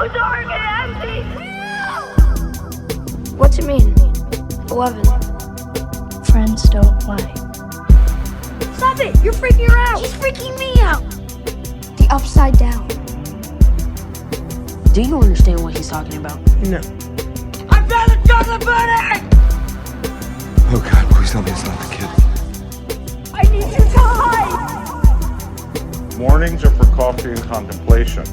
so dark and empty. What's it mean? 11. Friends don't lie. Stop it! You're freaking her out! She's freaking me out! The upside down. Do you understand what he's talking about? No. I found a chocolate bunny! Oh God, please tell me it's not the kid. I need you to hide! Mornings are for coffee and contemplation.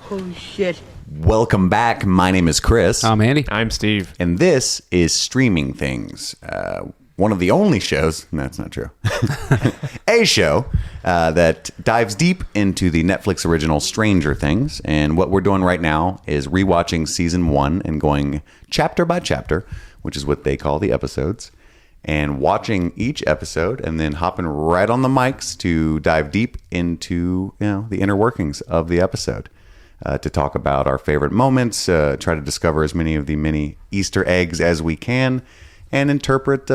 Holy shit. Welcome back. My name is Chris. I'm Andy. I'm Steve. And this is Streaming Things. One of the only shows, no, that's not true, a show that dives deep into the Netflix original Stranger Things. And what we're doing right now is rewatching season 1 and going chapter by chapter, which is what they call the episodes, and watching each episode and then hopping right on the mics to dive deep into, the inner workings of the episode. To talk about our favorite moments, try to discover as many of the many Easter eggs as we can, and interpret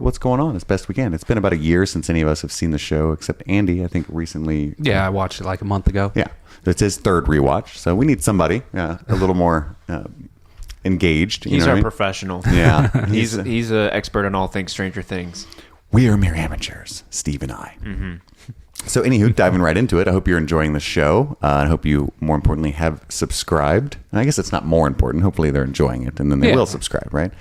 what's going on as best we can. It's been about a year since any of us have seen the show, except Andy, I think, recently. Yeah, I watched it like a month ago. Yeah, it's his third rewatch, so we need somebody a little more engaged. He's our professional. Yeah, he's an expert on all things Stranger Things. We are mere amateurs, Steve and I. Mm-hmm. So anywho, diving right into it, I hope you're enjoying the show. I hope you, more importantly, have subscribed. And I guess it's not more important. Hopefully they're enjoying it, and then they will subscribe, right?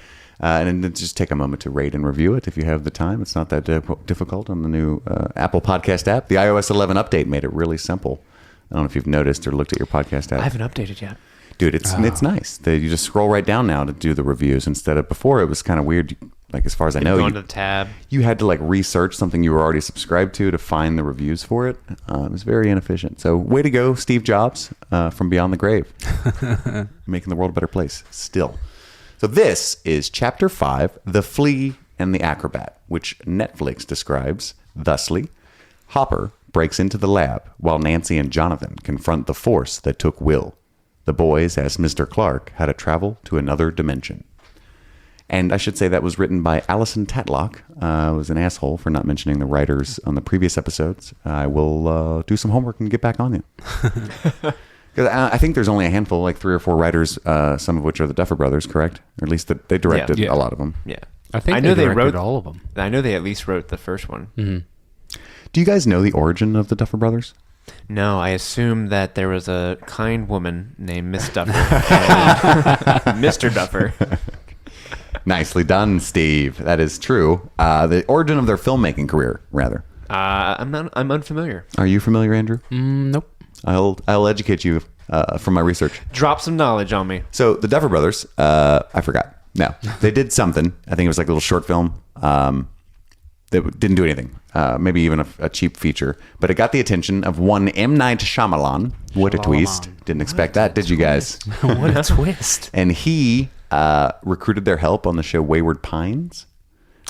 And then just take a moment to rate and review it if you have the time. It's not that difficult on the new Apple Podcast app. The iOS 11 update made it really simple. I don't know if you've noticed or looked at your podcast app. I haven't updated yet. Dude, it's nice. You just scroll right down now to do the reviews instead of before. It was kind of weird. Like, as far as I know, go into the tab. You had to research something you were already subscribed to find the reviews for it. It was very inefficient. So, way to go, Steve Jobs, from beyond the grave, making the world a better place. Still, so this is Chapter 5, "The Flea and the Acrobat," which Netflix describes thusly: Hopper breaks into the lab while Nancy and Jonathan confront the force that took Will. The boys ask Mr. Clark how to travel to another dimension. And I should say that was written by Alison Tatlock. I was an asshole for not mentioning the writers on the previous episodes. I will do some homework and get back on you. Because I think there's only a handful, like 3 or 4 writers, some of which are the Duffer Brothers, correct? Or at least they directed a lot of them. Yeah. I know they wrote all of them. I know they at least wrote the first one. Mm-hmm. Do you guys know the origin of the Duffer Brothers? No, I assume that there was a kind woman named Miss Duffer. Mr. Duffer. Nicely done, Steve. That is true. The origin of their filmmaking career, rather. I'm unfamiliar. Are you familiar, Andrew? Nope. I'll educate you from my research. Drop some knowledge on me. So the Duffer Brothers, I forgot. No, they did something. I think it was like a little short film. That didn't do anything. Maybe even a cheap feature, but it got the attention of one M. Night Shyamalan. What a twist! Didn't expect that, did you guys? What a twist! And he recruited their help on the show Wayward Pines,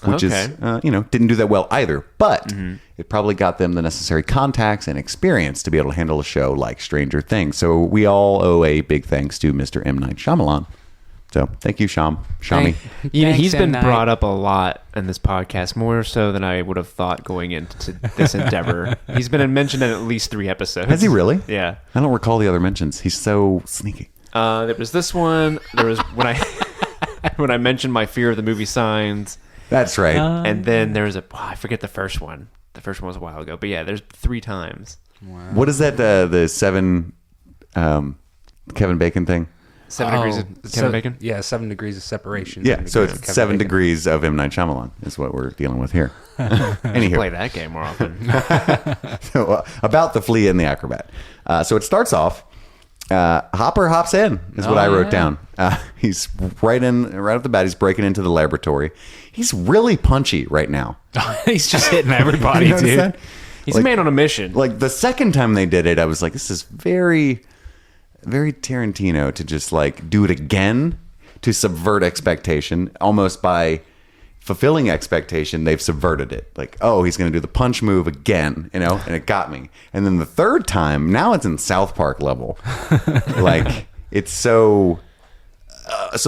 which is didn't do that well either, but it probably got them the necessary contacts and experience to be able to handle a show like Stranger Things. So we all owe a big thanks to Mr. M. Night Shyamalan. So thank you, Shami. He's been brought up a lot in this podcast, more so than I would have thought going into this endeavor. He's been mentioned in at least 3 episodes. Has he really? Yeah. I don't recall the other mentions. He's so sneaky. There was this one. There was when I mentioned my fear of the movie Signs. That's right. And then there was I forget the first one. The first one was a while ago. But yeah, there's 3 times. Wow. What is that? The 7 Kevin Bacon thing? 7 degrees of Kevin Bacon? Yeah, 7 degrees of separation. Yeah, so it's 7 degrees of M. Night Shyamalan is what we're dealing with here. Anywho. Play that game more often. So, about the Flea and the Acrobat. So it starts off, Hopper hops in, is what I wrote down. He's right off the bat, he's breaking into the laboratory. He's really punchy right now. He's just hitting everybody, dude. That? He's a man on a mission. Like, the second time they did it, I was like, this is very... very Tarantino to just do it again to subvert expectation. Almost by fulfilling expectation, they've subverted it. Like, oh, he's going to do the punch move again, and it got me. And then the third time, now it's in South Park level. It's so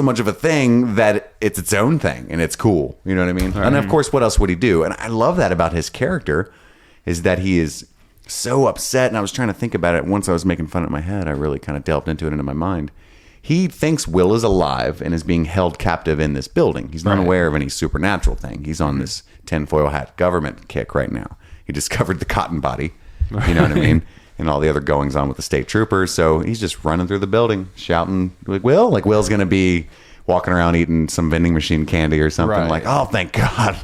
much of a thing that it's its own thing, and it's cool. You know what I mean? Right. And of course, what else would he do? And I love that about his character is that he is so upset, and I was trying to think about it. Once I was making fun of it in my head, I really kind of delved into it into my mind. He thinks Will is alive and is being held captive in this building. He's not aware of any supernatural thing. He's on this tinfoil hat government kick right now. He discovered the cotton body, you know what I mean? And all the other goings on with the state troopers. So he's just running through the building, shouting, like Will's going to be walking around eating some vending machine candy or something. Like, oh, thank God.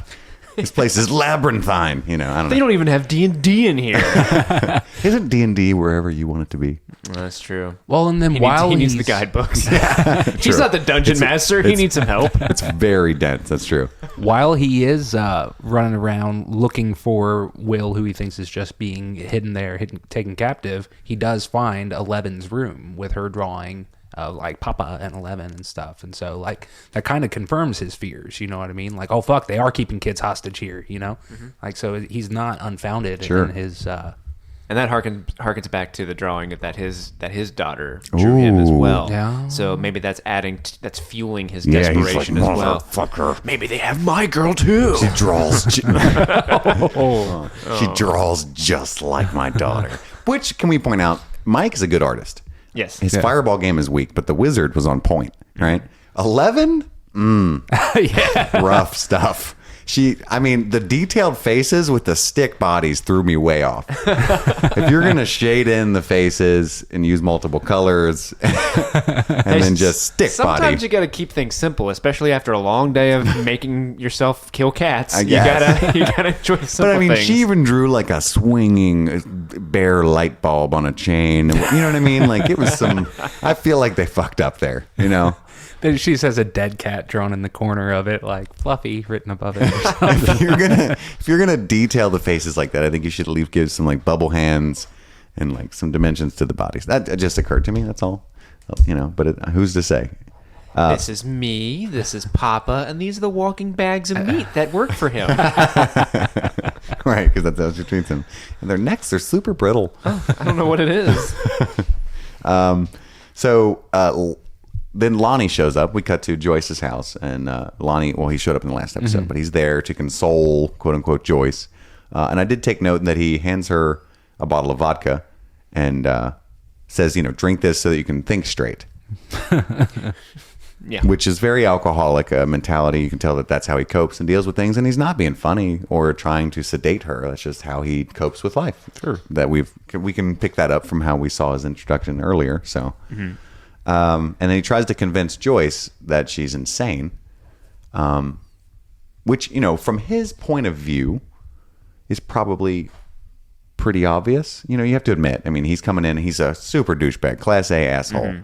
This place is labyrinthine. You know, I don't know. They don't even have D&D in here. Isn't D&D wherever you want it to be? That's true. Well, and then he needs the guidebooks. He's not the dungeon master. He needs some help. It's very dense. That's true. While he is running around looking for Will, who he thinks is just being hidden there, taken captive, he does find Eleven's room with her drawing like Papa and 11 and stuff. And so like that kind of confirms his fears, you know what I mean? Like, oh fuck, they are keeping kids hostage here, you know? Like, so he's not unfounded in his and that harkens back to the drawing that his daughter drew him as well. Yeah. So maybe that's that's fueling his desperation as well. Motherfucker. Maybe they have my girl too. She draws she draws just like my daughter. Which, can we point out, Mike is a good artist. Yes. His fireball game is weak, but the wizard was on point, right? 11? Rough stuff. The detailed faces with the stick bodies threw me way off. If you're going to shade in the faces and use multiple colors and then just stick body. Sometimes you got to keep things simple, especially after a long day of making yourself kill cats. I guess. You gotta enjoy simple But I mean, things. she even drew like a swinging bare light bulb on a chain. You know what I mean? Like, it was some... I feel like they fucked up there, you know? Then she says a dead cat drawn in the corner of it, like Fluffy written above it. Or something. if you're gonna detail the faces like that, I think you should at least give some like bubble hands and like some dimensions to the bodies. That just occurred to me. That's all, you know. But who's to say? This is me. This is Papa, and these are the walking bags of meat that work for him. Right, because that's how she treats them. And their necks are super brittle. I don't know what it is. Then Lonnie shows up. We cut to Joyce's house, and Lonnie, well, he showed up in the last episode, but he's there to console, quote unquote, Joyce. And I did take note that he hands her a bottle of vodka and says, you know, drink this so that you can think straight. Yeah. Which is very alcoholic mentality. You can tell that that's how he copes and deals with things, and he's not being funny or trying to sedate her. That's just how he copes with life. Sure. That we can pick that up from how we saw his introduction earlier. So. And then he tries to convince Joyce that she's insane, which, you know, from his point of view is probably pretty obvious. You know, you have to admit, I mean, he's coming in, he's a super douchebag, class A asshole,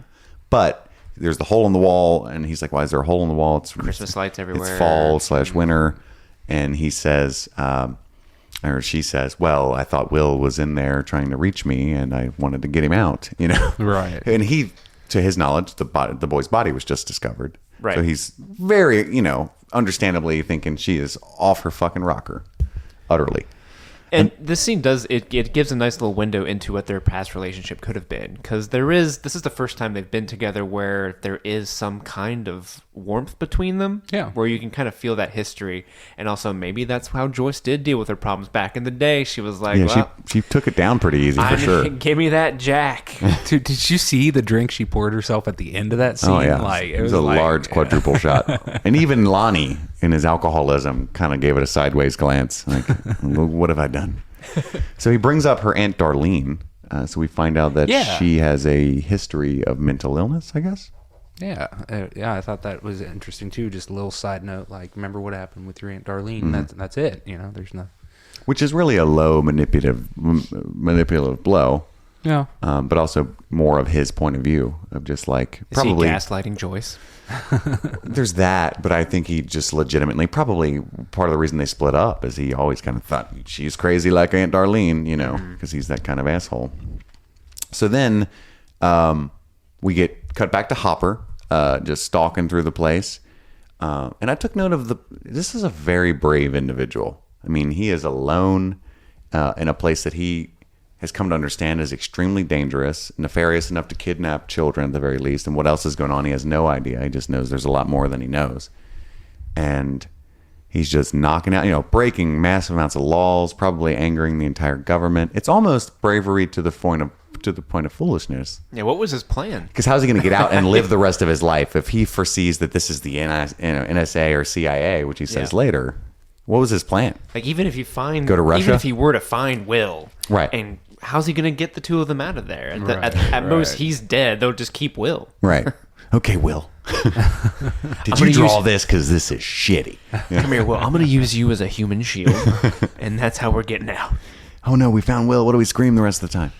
but there's the hole in the wall, and he's like, why is there a hole in the wall? It's Christmas lights everywhere. It's fall/winter. And he says, or she says, well, I thought Will was in there trying to reach me, and I wanted to get him out, you know? Right. And he... To his knowledge, the boy's body was just discovered. Right. So he's very, you know, understandably thinking she is off her fucking rocker. Utterly. And this scene it gives a nice little window into what their past relationship could have been. Because this is the first time they've been together where there is some kind of warmth between them. Yeah. Where you can kind of feel that history. And also maybe that's how Joyce did deal with her problems back in the day. She was like, well, she took it down pretty easy for sure. Give me that Jack. Dude, did you see the drink she poured herself at the end of that scene? Oh, yeah. Like, it was a large quadruple shot. And even Lonnie, in his alcoholism, kind of gave it a sideways glance. Like, what have I done? So he brings up her Aunt Darlene. So we find out that she has a history of mental illness, I guess. Yeah. I thought that was interesting too. Just a little side note, like, remember what happened with your Aunt Darlene? That's it. You know, there's no. Which is really a low manipulative blow. Yeah. But also more of his point of view of just like probably Is he gaslighting Joyce? There's that, but I think he just legitimately, probably part of the reason they split up is he always kind of thought she's crazy like Aunt Darlene, you know, because he's that kind of asshole. So then we get cut back to Hopper, just stalking through the place. And I took note of this is a very brave individual. I mean, he is alone in a place that he has come to understand is extremely dangerous, nefarious enough to kidnap children at the very least. And what else is going on, he has no idea. He just knows there's a lot more than he knows. And He's just knocking out, breaking massive amounts of laws, probably angering the entire government. It's almost bravery to the point of foolishness. Yeah, what was his plan? Because how's he going to get out and live the rest of his life if he foresees that this is the NSA or CIA, which he says later? What was his plan? Like, even if you find... Go to Russia? Even if he were to find Will... Right. And how's he going to get the two of them out of there? At most, he's dead. They'll just keep Will. Right. Okay, Will. Did you draw this? Because this is shitty. Come here, Will. I'm going to use you as a human shield. And that's how we're getting out. Oh, no, we found Will. What do we scream the rest of the time?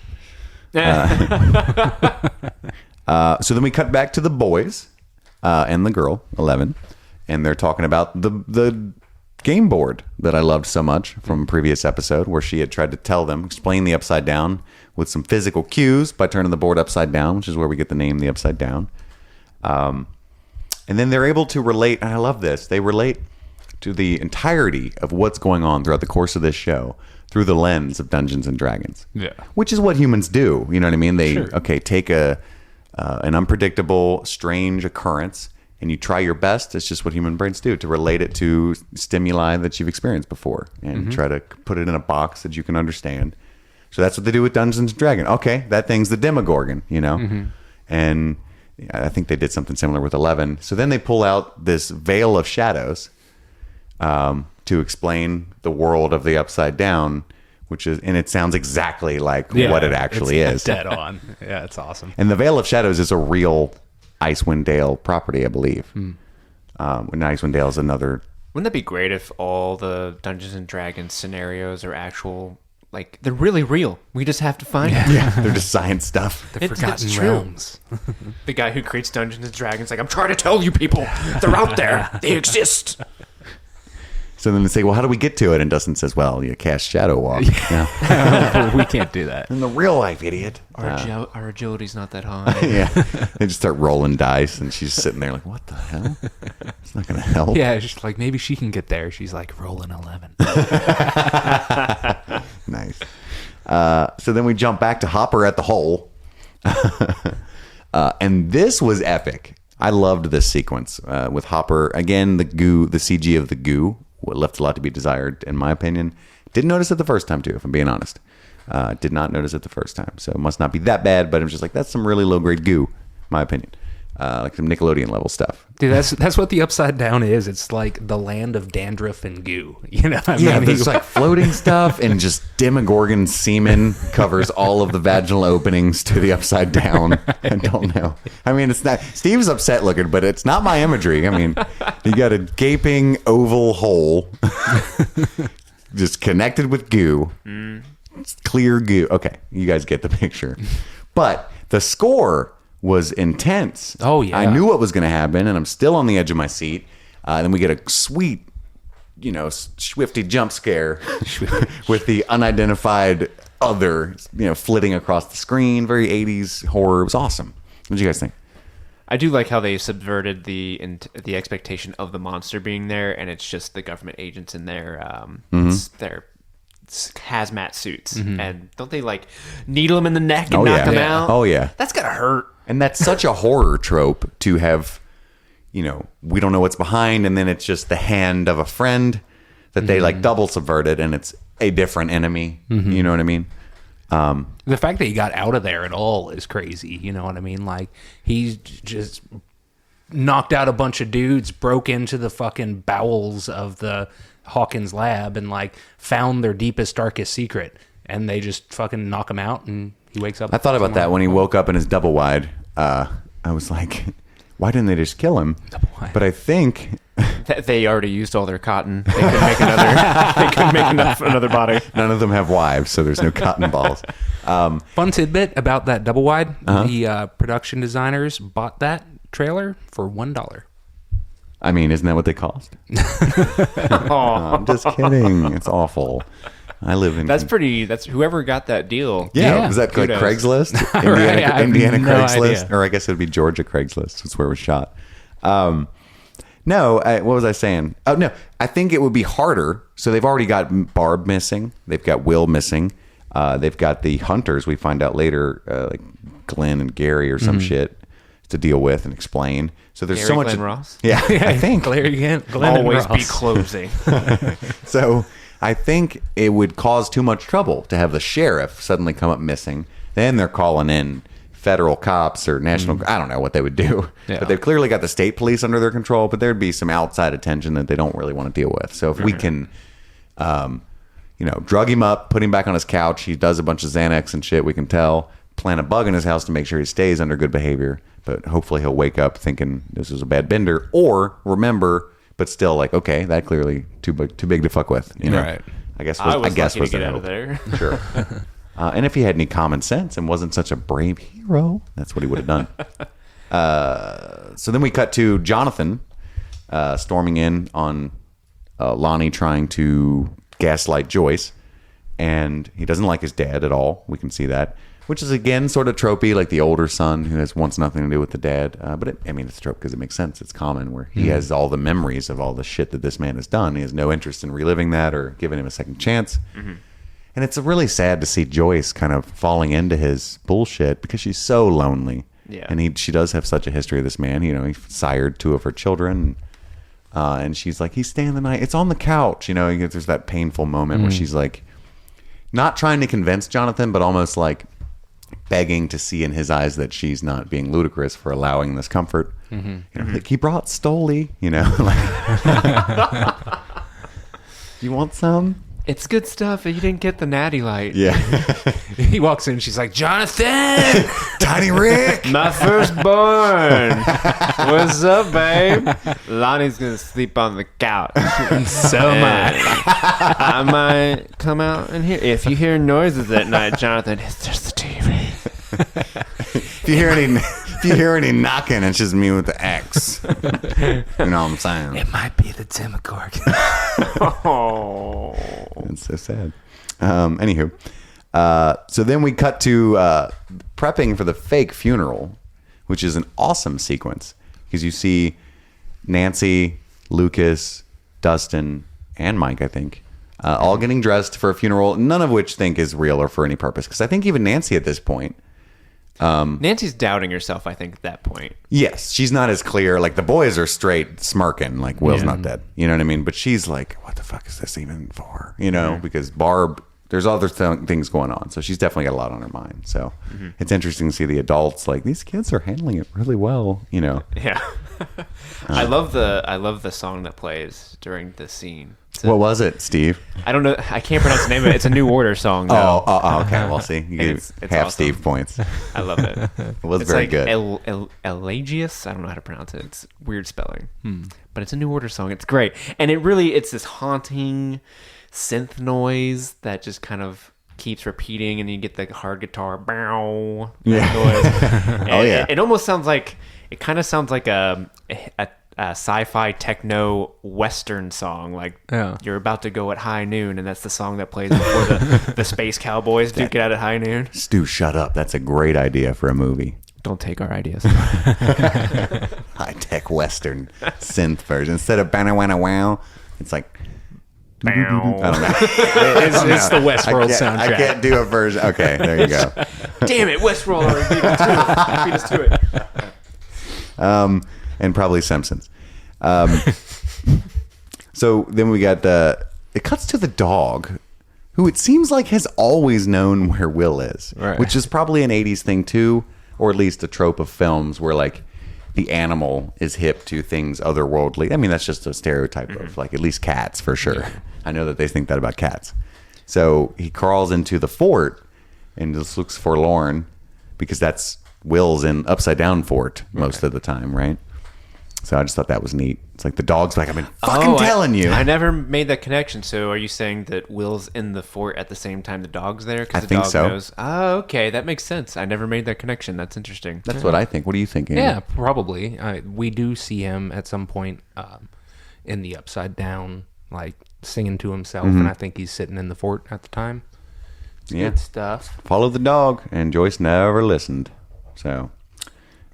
So then we cut back to the boys and the girl, 11. And they're talking about the game board that I loved so much from a previous episode where she had tried to tell them, explain the upside down with some physical cues by turning the board upside down, which is where we get the name the upside down. And then they're able to relate, and I love this, they relate to the entirety of what's going on throughout the course of this show through the lens of Dungeons and Dragons. Yeah. Which is what humans do. You know what I mean? They take an unpredictable, strange occurrence and you try your best. It's just what human brains do, to relate it to stimuli that you've experienced before and try to put it in a box that you can understand. So that's what they do with Dungeons and Dragons. Okay, that thing's the Demogorgon, and I think they did something similar with 11. So then they pull out this veil of shadows to explain the world of the Upside Down, and it sounds exactly like what it actually is. Dead on. Yeah, it's awesome. And the Veil of Shadows is a real Icewind Dale property, I believe. And Icewind Dale is another... Wouldn't that be great if all the Dungeons and Dragons scenarios are actual... Like, they're really real. We just have to find them. Yeah, they're just science stuff. The Forgotten Realms. The guy who creates Dungeons and Dragons, like, I'm trying to tell you people, they're out there. They exist. So then they say, well, how do we get to it? And Dustin says, well, you cast Shadow Walk. We can't do that. In the real life, idiot. Our agility's not that high. Yeah. They just start rolling dice, and she's sitting there like, what the hell? It's not going to help. Yeah, it's just like, maybe she can get there. She's like, rolling 11. Nice. So then we jump back to Hopper at the hole. And this was epic. I loved this sequence with Hopper. Again, the CG of the goo left a lot to be desired, in my opinion. Didn't notice it the first time, too, if I'm being honest. Did not notice it the first time. So it must not be that bad, but it was just like, that's some really low-grade goo, in my opinion. Like some Nickelodeon-level stuff. Dude, that's what the Upside Down is. It's like the land of dandruff and goo. There's like floating stuff, and just Demogorgon semen covers all of the vaginal openings to the Upside Down. I don't know. I mean, it's not... Steve's upset looking, but it's not my imagery. I mean, you got a gaping oval hole just connected with goo. It's clear goo. Okay, you guys get the picture. But the score was intense. Oh, yeah. I knew what was going to happen, and I'm still on the edge of my seat. Then we get a sweet, swifty jump scare with the unidentified other, flitting across the screen. Very 80s horror. It was awesome. What did you guys think? I do like how they subverted the expectation of the monster being there, and it's just the government agents in their hazmat suits. And don't they like needle him in the neck and knock him out? Oh yeah, that's gotta hurt. And that's such a horror trope to have. We don't know what's behind, and then it's just the hand of a friend that they like double subverted, and it's a different enemy. You know what I mean? The fact that he got out of there at all is crazy. You know what I mean? Like, he just knocked out a bunch of dudes, broke into the fucking bowels of the Hawkins lab, and like found their deepest, darkest secret, and they just fucking knock him out, and he wakes up. I thought about that when he woke up in his double wide. I was like, why didn't they just kill him? But I think they already used all their cotton. They couldn't make another. They couldn't make another body. None of them have wives, so there's no cotton balls. Fun tidbit about that double wide: the production designers bought that trailer for $1. I mean, isn't that what they cost? I'm just kidding. It's awful. I live in... That's whoever got that deal. Yeah. Was that like Craigslist? Indiana Craigslist? Idea. Or I guess it would be Georgia Craigslist. That's where it was shot. No, what was I saying? Oh, no. I think it would be harder. So they've already got Barb missing. They've got Will missing. They've got the hunters, we find out later, like Glenn and Gary or some shit. to deal with and explain. So there's Gary so much. Glenn Ross? Yeah, I think. Glenn Always Ross. be closing. So I think it would cause too much trouble to have the sheriff suddenly come up missing. Then they're calling in federal cops or national. I don't know what they would do, but they've clearly got the state police under their control. But there'd be some outside attention that they don't really want to deal with. So if we can, drug him up, put him back on his couch. He does a bunch of Xanax and shit. We can tell. Plant a bug in his house to make sure he stays under good behavior. But hopefully he'll wake up thinking this is a bad bender, or remember, but still like, okay, that clearly too big to fuck with. Right. I guess I was was lucky to the get out hope. of there. Sure. And if he had any common sense and wasn't such a brave hero, that's what he would have done. So then we cut to Jonathan storming in on Lonnie trying to gaslight Joyce. And he doesn't like his dad at all. We can see that. Which is, again, sort of tropey, like the older son who wants nothing to do with the dad. But it's a trope because it makes sense. It's common where he has all the memories of all the shit that this man has done. He has no interest in reliving that or giving him a second chance. Mm-hmm. And it's really sad to see Joyce kind of falling into his bullshit because she's so lonely. Yeah. And she does have such a history of this man. He sired 2 of her children. And she's like, he's staying the night. It's on the couch. There's that painful moment where she's like, not trying to convince Jonathan, but almost like begging to see in his eyes that she's not being ludicrous for allowing this comfort. Like, he brought Stoli, like, you want some? It's good stuff. You didn't get the natty light. Yeah. He walks in and she's like, Jonathan! Tiny Rick! My firstborn. What's up, babe? Lonnie's going to sleep on the couch. So am I. I might come out and hear. If you hear noises at night, Jonathan, it's just the TV. If you hear any knocking, it's just me with the axe. You know what I'm saying? It might be the Demogorgon. Oh. It's so sad. Anywho, so then we cut to prepping for the fake funeral, which is an awesome sequence because you see Nancy, Lucas, Dustin, and Mike, I think, all getting dressed for a funeral, none of which think is real or for any purpose. Because I think even Nancy at this point, Nancy's doubting herself, I think, at that point. yes, she's not as clear. Like the boys are straight smirking, like Will's not dead. You know what I mean? But she's like, what the fuck is this even for? Because Barb, there's other things going on. So she's definitely got a lot on her mind. So it's interesting to see the adults like these kids are handling it really well. Yeah. I love the song that plays during the scene. What was it, Steve? I don't know. I can't pronounce the name of it. It's a New Order song. Though. Oh, okay. Well, see, you gave It's half awesome. Steve points. I love it. It was It's very like good. Elagius. I don't know how to pronounce it. It's weird spelling, but it's a New Order song. It's great, and it's this haunting synth noise that just kind of keeps repeating, and you get the hard guitar bow noise. Oh, yeah. It almost sounds like a sci-fi techno western song, like you're about to go at high noon, and that's the song that plays before the space cowboys duke it out at high noon. Stu, shut up. That's a great idea for a movie. Don't take our ideas. High-tech Western synth version. Instead of banana wanna wow, it's like I don't know. It's the Westworld I soundtrack. can't do a version. Okay, there you go. Damn it, Westworld already beat us to it. And probably Simpsons. So then we got it cuts to the dog, who it seems like has always known where Will is, Right. which is probably an 80s thing too, or at least a trope of films where like the animal is hip to things otherworldly. I mean, that's just a stereotype of like at least cats for sure. I know that they think that about cats. So he crawls into the fort and just looks forlorn because that's Will's in upside down fort most of the time, right? So I just thought that was neat. It's like the dog's like, I've been fucking telling you. I never made that connection. So are you saying that Will's in the fort at the same time the dog's there? I the think dog so. knows. Oh, okay. That makes sense. I never made that connection. That's interesting. That's what I think. What do you think, Andy? Yeah, probably. We do see him at some point in the upside down, like singing to himself, and I think he's sitting in the fort at the time. It's good stuff. Follow the dog, and Joyce never listened. So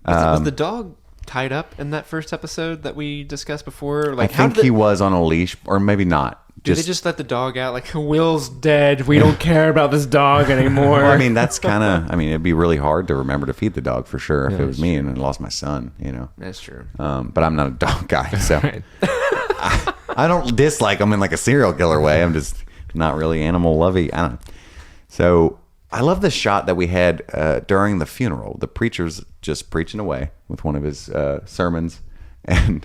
Was the dog tied up in that first episode that we discussed before? Like, I think he was on a leash, or maybe not. Did they just let the dog out? Like, Will's dead. We don't care about this dog anymore. Well, I mean, that's kind of. I mean, it'd be really hard to remember to feed the dog for sure if it was me and I lost my son. You know, That's true. but I'm not a dog guy, so I don't dislike them in like a serial killer way. I'm just not really animal lovey. I don't. So I love the shot that we had during the funeral. The preacher's just preaching away with one of his sermons, and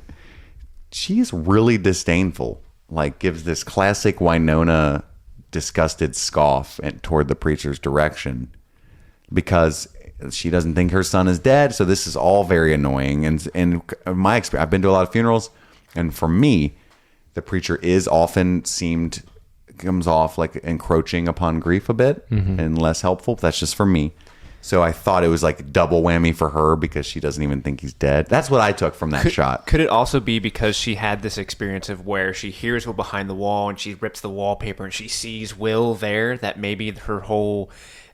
she's really disdainful. Like, gives this classic Winona disgusted scoff toward the preacher's direction because she doesn't think her son is dead. So this is all very annoying. And in my experience, I've been to a lot of funerals, and for me, the preacher comes off like encroaching upon grief a bit and less helpful. That's just for me. So I thought it was like double whammy for her because she doesn't even think he's dead. That's what I took from that shot. Could it also be because she had this experience of where she hears Will behind the wall and she rips the wallpaper and she sees Will there, that maybe her whole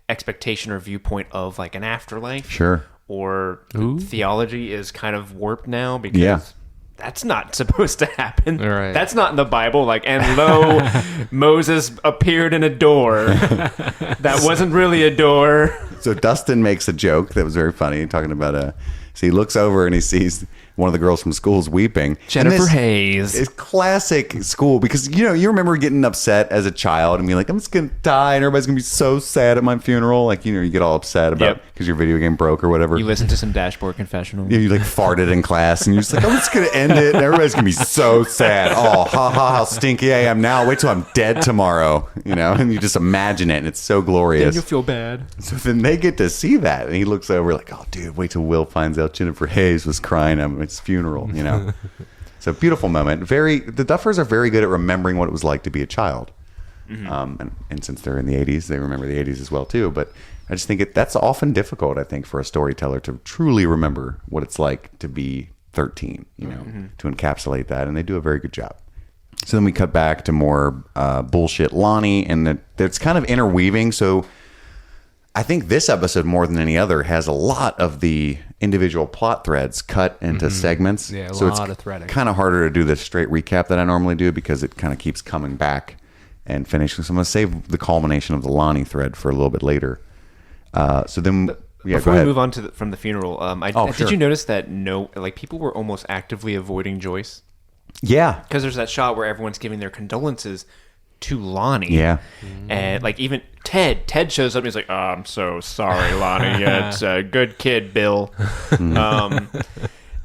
expectation or viewpoint of like an afterlife or theology is kind of warped now because that's not supposed to happen. Right. That's not in the Bible. Like, and lo, Moses appeared in a door. That wasn't really a door. So Dustin makes a joke that was very funny, talking about so he looks over and he sees one of the girls from school is weeping. Jennifer Hayes. It's classic school because, you know, you remember getting upset as a child and being like, I'm just going to die and everybody's going to be so sad at my funeral. Like, you know, you get all upset about because your video game broke or whatever. You listen to some Dashboard Confessional. You like farted in class and you're just like, I'm just going to end it and everybody's going to be so sad. Oh, ha ha, how stinky I am now. Wait till I'm dead tomorrow, you know, and you just imagine it and it's so glorious. Then you'll feel bad. So then they get to see that and he looks over like, oh, dude, wait till Will finds out Jennifer Hayes was crying at his funeral, you know. So beautiful moment. The Duffers are very good at remembering what it was like to be a child. And since they're in the 80s, they remember the 80s as well too. But I just think that's often difficult, I think, for a storyteller to truly remember what it's like to be 13, you know, to encapsulate that. And they do a very good job. So then we cut back to more bullshit Lonnie, and it's kind of interweaving. So I think this episode, more than any other, has a lot of the individual plot threads cut into segments. Yeah, so lot of threading. It's kind of harder to do the straight recap that I normally do because it kind of keeps coming back and finishing. So I'm going to save the culmination of the Lonnie thread for a little bit later. So then, before we move on to from the funeral, sure. Did you notice that people were almost actively avoiding Joyce? Yeah, because there's that shot where everyone's giving their condolences to Lonnie. Yeah. And like even Ted shows up and he's like, oh, I'm so sorry, Lonnie. Yeah, it's a good kid, Bill.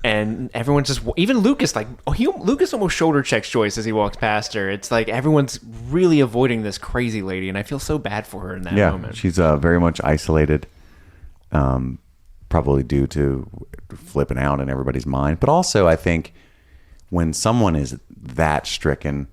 And everyone's just, even Lucas, Lucas almost shoulder checks Joyce as he walks past her. It's like everyone's really avoiding this crazy lady, and I feel so bad for her in that moment. She's very much isolated, probably due to flipping out in everybody's mind. But also, I think when someone is that stricken,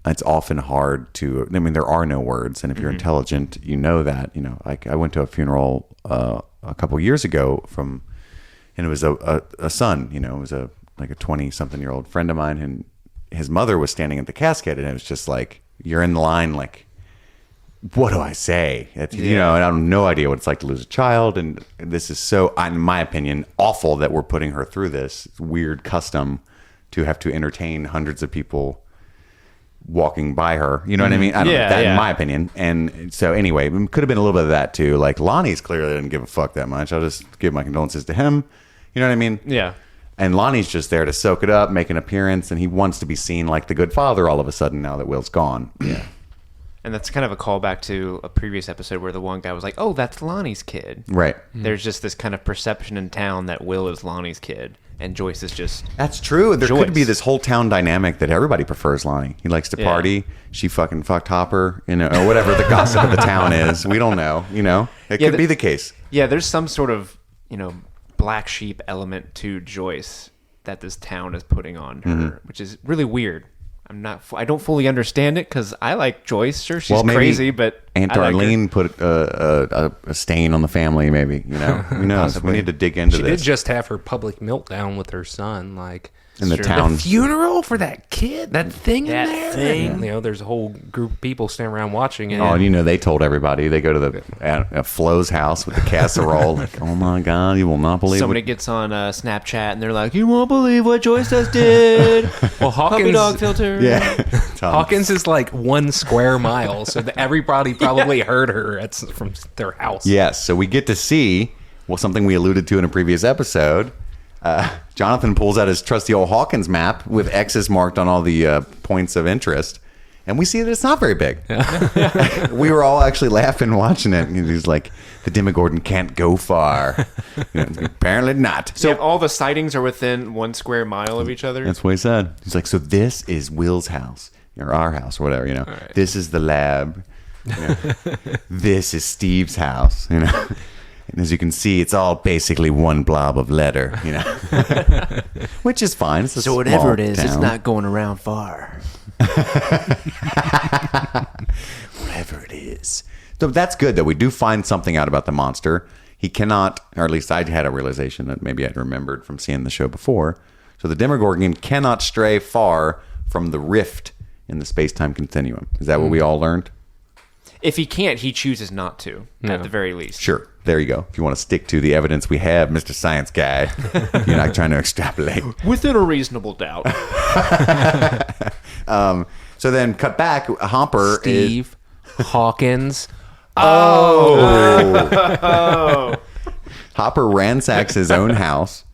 it's often hard to, I mean, there are no words. And if you're intelligent, you know that, you know, like I went to a funeral a couple years ago and it was a son, you know, it was a 20-something-year-old friend of mine, and his mother was standing at the casket, and it was just like, you're in the line, like, what do I say? You know, and I have no idea what it's like to lose a child. And this is so, in my opinion, awful that we're putting her through this weird custom to have to entertain hundreds of people walking by her. You know what I mean? I don't know, in my opinion. And so anyway, it could have been a little bit of that too. Like Lonnie's clearly didn't give a fuck that much. I'll just give my condolences to him. You know what I mean? Yeah. And Lonnie's just there to soak it up, make an appearance, and he wants to be seen like the good father all of a sudden now that Will's gone. Yeah. And that's kind of a callback to a previous episode where the one guy was like, oh, that's Lonnie's kid. Right. There's just this kind of perception in town that Will is Lonnie's kid and Joyce is just That's true. There Joyce. could be this whole town dynamic that everybody prefers Lonnie. He likes to party. She fucking fucked Hopper, you know, or whatever the gossip of the town is. We don't know, you know. It could be the case. Yeah, there's some sort of, you know, black sheep element to Joyce that this town is putting on her, which is really weird. I don't fully understand it because I like Joyce. Sure, she's crazy, but Aunt Darlene put a stain on the family. Maybe, you know, who knows? We need to dig into this. She did just have her public meltdown with her son. Like, in the true. town. Funeral for that kid, that thing in That there. thing. And, there's a whole group of people standing around watching it. Oh, and they told everybody. They go to the Flo's house with the casserole. Like, oh my God, you will not believe Somebody what... gets on Snapchat and they're like, "You won't believe what Joyce just did." Well, Puppy dog filter. Yeah. Hawkins is like 1 square mile, so that everybody probably heard her from their house. Yes, so we get to see, something we alluded to in a previous episode. Jonathan pulls out his trusty old Hawkins map with X's marked on all the points of interest. And we see that it's not very big. We were all actually laughing watching it. And he's like, the Demogorgon can't go far. Apparently not. So all the sightings are within 1 square mile of each other. That's what he said. He's like, so this is Will's house, or our house, or whatever, Right. This is the lab. This is Steve's house, And as you can see, it's all basically one blob of letter, Which is fine. It's a So whatever small it is, it's town. not going around far. Whatever it is. So that's good that we do find something out about the monster. He cannot, or at least I had a realization that maybe I'd remembered from seeing the show before. So the Demogorgon cannot stray far from the rift in the space-time continuum. Is that what we all learned? If he can't, he chooses not to, at the very least. Sure. There you go. If you want to stick to the evidence we have, Mr. Science Guy, you're not trying to extrapolate. Within a reasonable doubt. So then cut back, Hopper Steve Hawkins. Hopper ransacks his own house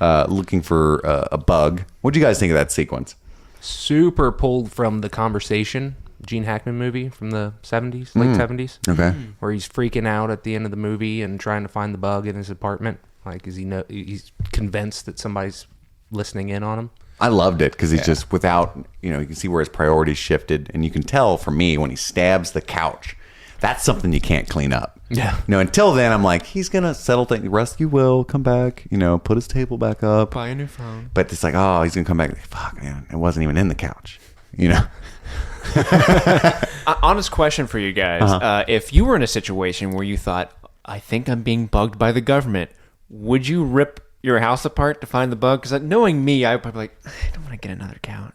looking for a bug. What do you guys think of that sequence? Super pulled from The Conversation, Gene Hackman movie from the 70s, late 70s. Okay. Where he's freaking out at the end of the movie and trying to find the bug in his apartment. Like, he's convinced that somebody's listening in on him. I loved it because he's just without, you can see where his priorities shifted. And you can tell for me when he stabs the couch, that's something you can't clean up. Yeah. Until then, I'm like, he's going to settle things, rescue Will, come back, put his table back up. Buy a new phone. But it's like, oh, he's going to come back. Fuck, man, it wasn't even in the couch, Honest question for you guys. If you were in a situation where you thought, I think I'm being bugged by the government, would you rip your house apart to find the bug? Because knowing me, I would probably be like, I don't want to get another couch.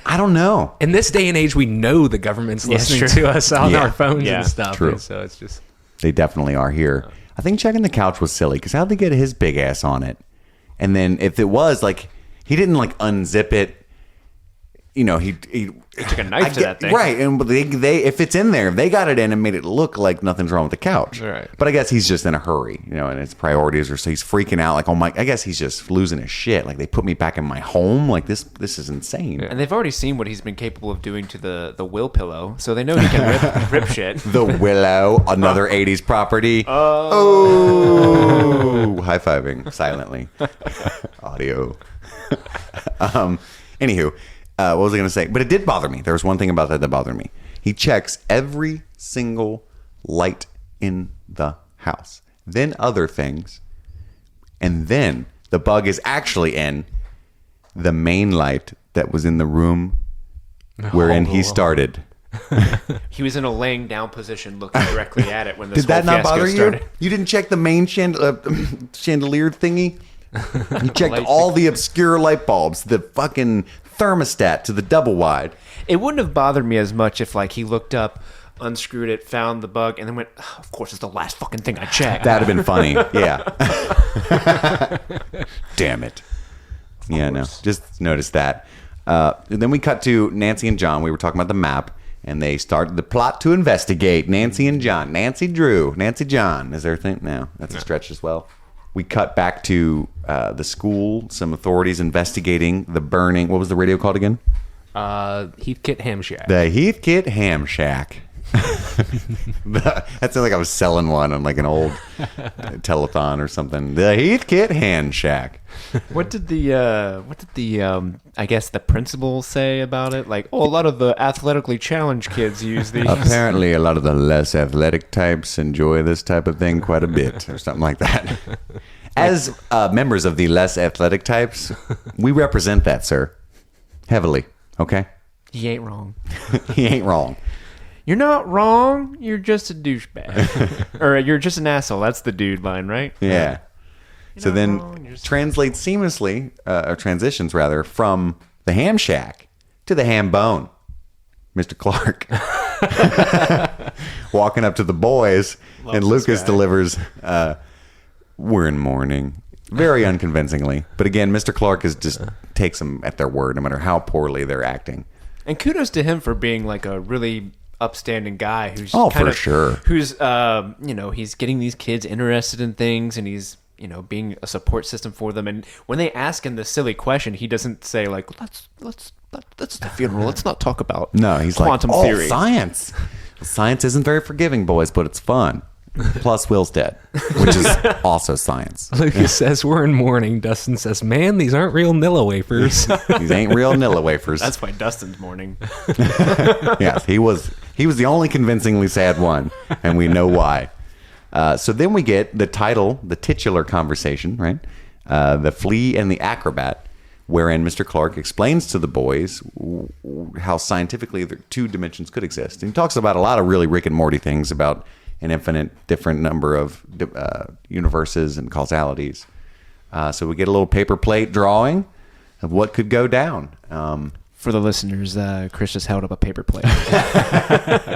I don't know. In this day and age, we know the government's listening to us on our phones and stuff. True. And so it's just... They definitely are here. I think checking the couch was silly because how'd they get his big ass on it? And then if it was like, he didn't like unzip it. He took a knife to that thing. Right. And they if it's in there, they got it in and made it look like nothing's wrong with the couch. Right. But I guess he's just in a hurry, and his priorities are, so he's freaking out like, oh my, I guess he's just losing his shit. Like, they put me back in my home. Like, this is insane. And they've already seen what he's been capable of doing to the Will pillow, so they know he can rip shit. The Willow, another 80s property. Oh. High-fiving silently. Audio. Anywho, what was I going to say? But it did bother me. There was one thing about that bothered me. He checks every single light in the house, then other things, and then the bug is actually in the main light that was in the room wherein he started. He was in a laying down position looking directly at it when this Did that whole not fiasco bother you? started. You didn't check the main chandelier thingy? You checked all the obscure light bulbs, the fucking thermostat to the double wide. It wouldn't have bothered me as much if he looked up, unscrewed it, found the bug, and then went, oh, of course it's the last fucking thing I checked. That'd have been funny. Yeah. Damn it. Yeah, no. Just noticed that. Then we cut to Nancy and John. We were talking about the map, and they started the plot to investigate. Nancy and John. Nancy Drew. Nancy John. Is there a thing? No. That's a stretch as well. We cut back to the school. Some authorities investigating the burning. What was the radio called again? Heathkit Ham Shack. The Heathkit Ham Shack. That sounds like I was selling one on like an old telethon or something. The Heathkit Ham Shack. What did the I guess the principal say about it? Like, a lot of the athletically challenged kids use these. Apparently, a lot of the less athletic types enjoy this type of thing quite a bit, or something like that. As members of the less athletic types, we represent that, sir, heavily. Okay, He ain't wrong. he ain't wrong. You're not wrong. You're just a douchebag, or you're just an asshole. That's the dude line, right? Yeah. So then translates seamlessly, or transitions rather, from the ham shack to the ham bone. Mr. Clark walking up to the boys, and Lucas delivers, "We're in mourning," very unconvincingly. But again, Mr. Clark is just takes them at their word, no matter how poorly they're acting. And kudos to him for being like a really upstanding guy who's for sure. Who's he's getting these kids interested in things, and he's being a support system for them. And when they ask him the silly question, he doesn't say like, let's the funeral. Let's not talk about he's quantum like, theory. Science. Science isn't very forgiving, boys, but it's fun. Plus, Will's dead, which is also science. Lucas says we're in mourning. Dustin says, "Man, these aren't real Nilla wafers." These ain't real Nilla wafers. That's why Dustin's mourning. Yes, he was the only convincingly sad one, and we know why. So then we get the title, the titular conversation, right? The Flea and the Acrobat, wherein Mr. Clark explains to the boys how scientifically the two dimensions could exist. And he talks about a lot of really Rick and Morty things about an infinite different number of universes and causalities. So we get a little paper plate drawing of what could go down. For the listeners, Chris just held up a paper plate.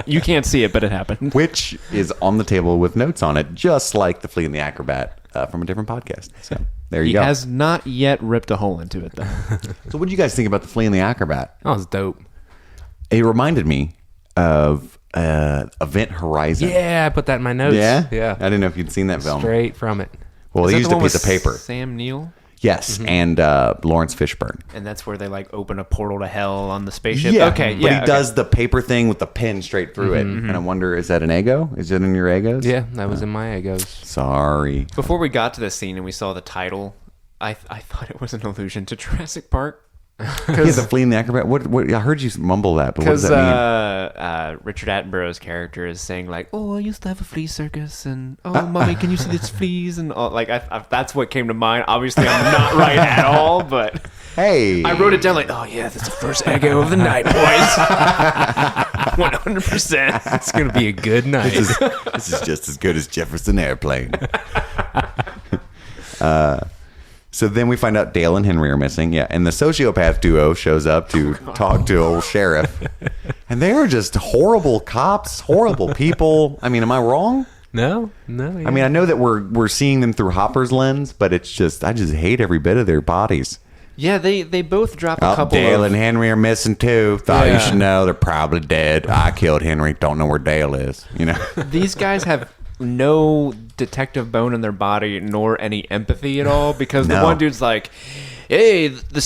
You can't see it, but it happened. Which is on the table with notes on it, just like the Flea and the Acrobat from a different podcast. So there you go. He has not yet ripped a hole into it, though. So what do you guys think about the Flea and the Acrobat? That was dope. It reminded me of Event Horizon. Yeah, I put that in my notes. Yeah? Yeah. I didn't know if you'd seen that film. Straight from it. Well, Is they that used the a one piece with of paper. Sam Neill? Yes, and Lawrence Fishburne. And that's where they like open a portal to hell on the spaceship? Yeah, Okay, but yeah. he does the paper thing with the pen straight through it. And I wonder, is that an Eggo? Is it in your Eggos? Yeah, that was in my Egos. Sorry. Before we got to this scene and we saw the title, I thought it was an allusion to Jurassic Park. Yeah, the Flea and the Acrobat. What? I heard you mumble that, but what does that mean? Richard Attenborough's character is saying like, "Oh, I used to have a flea circus," and "Oh, mommy, can you see these fleas?" And all, like, that's what came to mind. Obviously, I'm not right at all, but hey, I wrote it down like, "Oh yeah, that's the first Eggo of the night, boys." 100%. It's gonna be a good night. This is just as good as Jefferson Airplane. So then we find out Dale and Henry are missing. Yeah, and the sociopath duo shows up to talk to old sheriff. And they are just horrible cops, horrible people. I mean, am I wrong? No. Yeah. I mean, I know that we're seeing them through Hopper's lens, but it's just, I just hate every bit of their bodies. Yeah, they both drop a couple Dale of... and Henry are missing too. Thought you should know. They're probably dead. I killed Henry. Don't know where Dale is. You know? These guys have no detective bone in their body nor any empathy at all, because the one dude's like, "Hey, the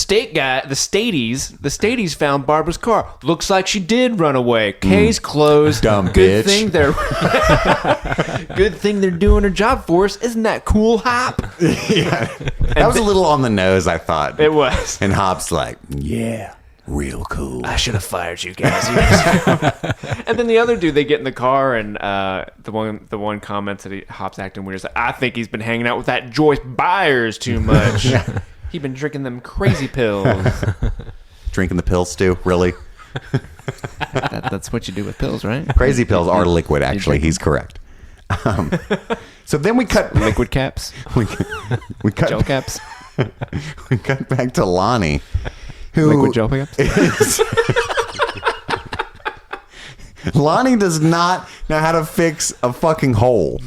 Stadies found Barbara's car. Looks like she did run away. Case closed. Dumb Good bitch. thing they're doing her job for us. Isn't that cool, Hop?" Yeah. That was a little on the nose, I thought. It was. And Hop's like, yeah, real cool. I should have fired you guys. And then the other dude, they get in the car, and the one comments that Hop's acting weird. Is like, "I think he's been hanging out with that Joyce Byers too much. He's been drinking them crazy pills." Drinking the pills, Stu? Really? That's what you do with pills, right? Crazy pills are liquid, actually. He's correct. So then we cut... Liquid caps? We cut... Gel caps? We cut back to Lonnie, who... Liquid gel caps? Lonnie does not know how to fix a fucking hole.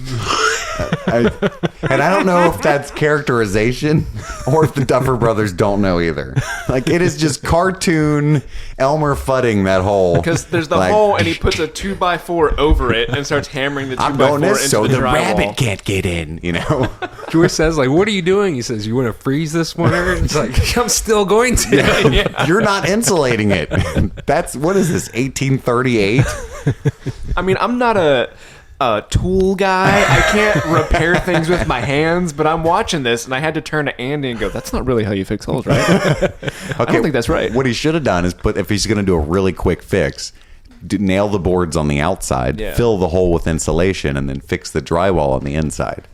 And I don't know if that's characterization or if the Duffer Brothers don't know either. Like, it is just cartoon Elmer Fudding that hole. Because there's the hole, and he puts a 2x4 over it and starts hammering the 2x4 I'm going this into so the drywall. rabbit can't get in, you know? Joyce says, like, "What are you doing?" He says, "You want to freeze this winter?" It's like, "I'm still going to." Yeah. You're not insulating it. That's, what is this, 1838? I mean, I'm not a tool guy. I can't repair things with my hands, but I'm watching this, and I had to turn to Andy and go, "That's not really how you fix holes, right?" I don't think that's right. What he should have done is if he's going to do a really quick fix, nail the boards on the outside, fill the hole with insulation, and then fix the drywall on the inside.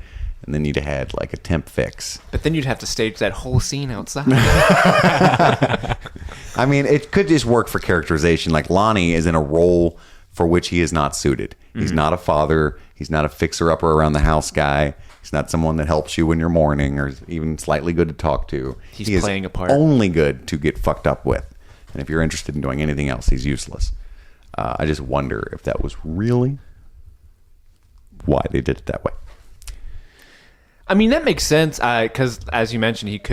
And then you'd have had like a temp fix. But then you'd have to stage that whole scene outside. I mean, it could just work for characterization. Like, Lonnie is in a role for which he is not suited. He's not a father. He's not a fixer-upper around the house guy. He's not someone that helps you when you're mourning or even slightly good to talk to. He's playing a part. Only good to get fucked up with. And if you're interested in doing anything else, he's useless. I just wonder if that was really why they did it that way. I mean, that makes sense because, as you mentioned, it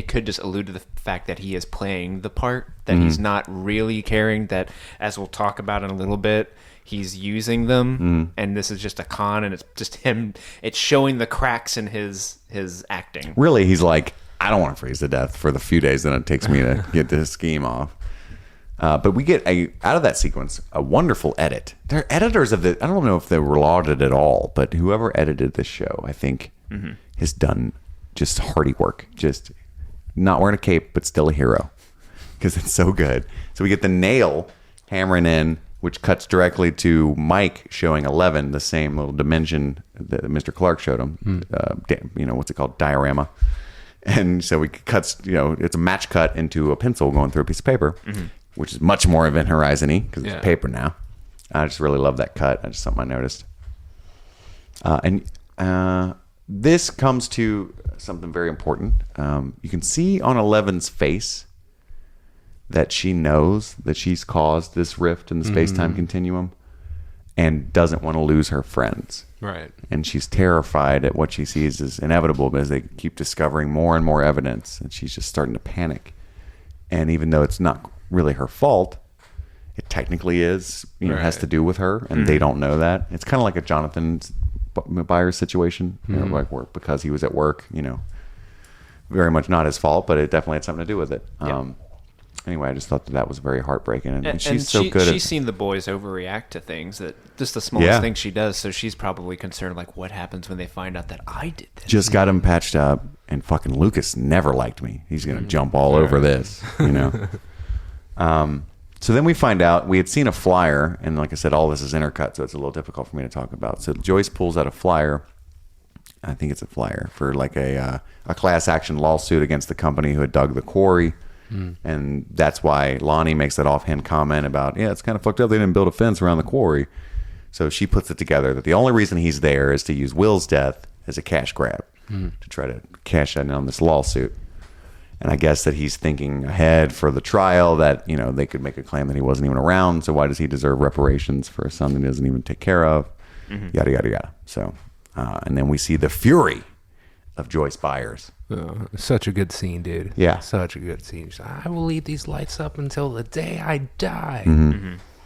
could just allude to the fact that he is playing the part, that he's not really caring, that, as we'll talk about in a little bit, he's using them, and this is just a con, and it's just him. It's showing the cracks in his acting. Really, he's like, I don't want to freeze to death for the few days that it takes me to get this scheme off. But we get out of that sequence a wonderful edit. They're editors of I don't know if they were lauded at all, but whoever edited this show, I think, has done just hardy work. Just not wearing a cape, but still a hero because it's so good. So we get the nail hammering in, which cuts directly to Mike showing 11, the same little dimension that Mr. Clark showed him. What's it called? Diorama. And so it cuts, it's a match cut into a pencil going through a piece of paper, which is much more Event Horizon-y because it's paper now. I just really love that cut. That's just something I noticed. This comes to something very important. You can see on 11's face that she knows that she's caused this rift in the space-time continuum and doesn't want to lose her friends. Right. And she's terrified at what she sees as inevitable as they keep discovering more and more evidence, and she's just starting to panic. And even though it's not really her fault, it technically is, has to do with her, and they don't know that. It's kind of like a Jonathan Byers situation, because he was at work, very much not his fault, but it definitely had something to do with it. Anyway, I just thought that was very heartbreaking, and she's so good. She's seen the boys overreact to things, that just the smallest thing she does. So she's probably concerned, like, what happens when they find out that I did this? Just got him patched up, and fucking Lucas never liked me. He's gonna jump all over this, So then we find out we had seen a flyer, and like I said, all this is intercut, so it's a little difficult for me to talk about. So Joyce pulls out a flyer. I think it's a flyer for like a class action lawsuit against the company who had dug the quarry. And that's why Lonnie makes that offhand comment about, it's kind of fucked up. They didn't build a fence around the quarry. So she puts it together that the only reason he's there is to use Will's death as a cash grab to try to cash in on this lawsuit. And I guess that he's thinking ahead for the trial that, they could make a claim that he wasn't even around. So why does he deserve reparations for a son that he doesn't even take care of? Yada, yada, yada. So, and then we see the fury of Joyce Byers. Such a good scene, dude. Yeah. Such a good scene. She's like, I will leave these lights up until the day I die.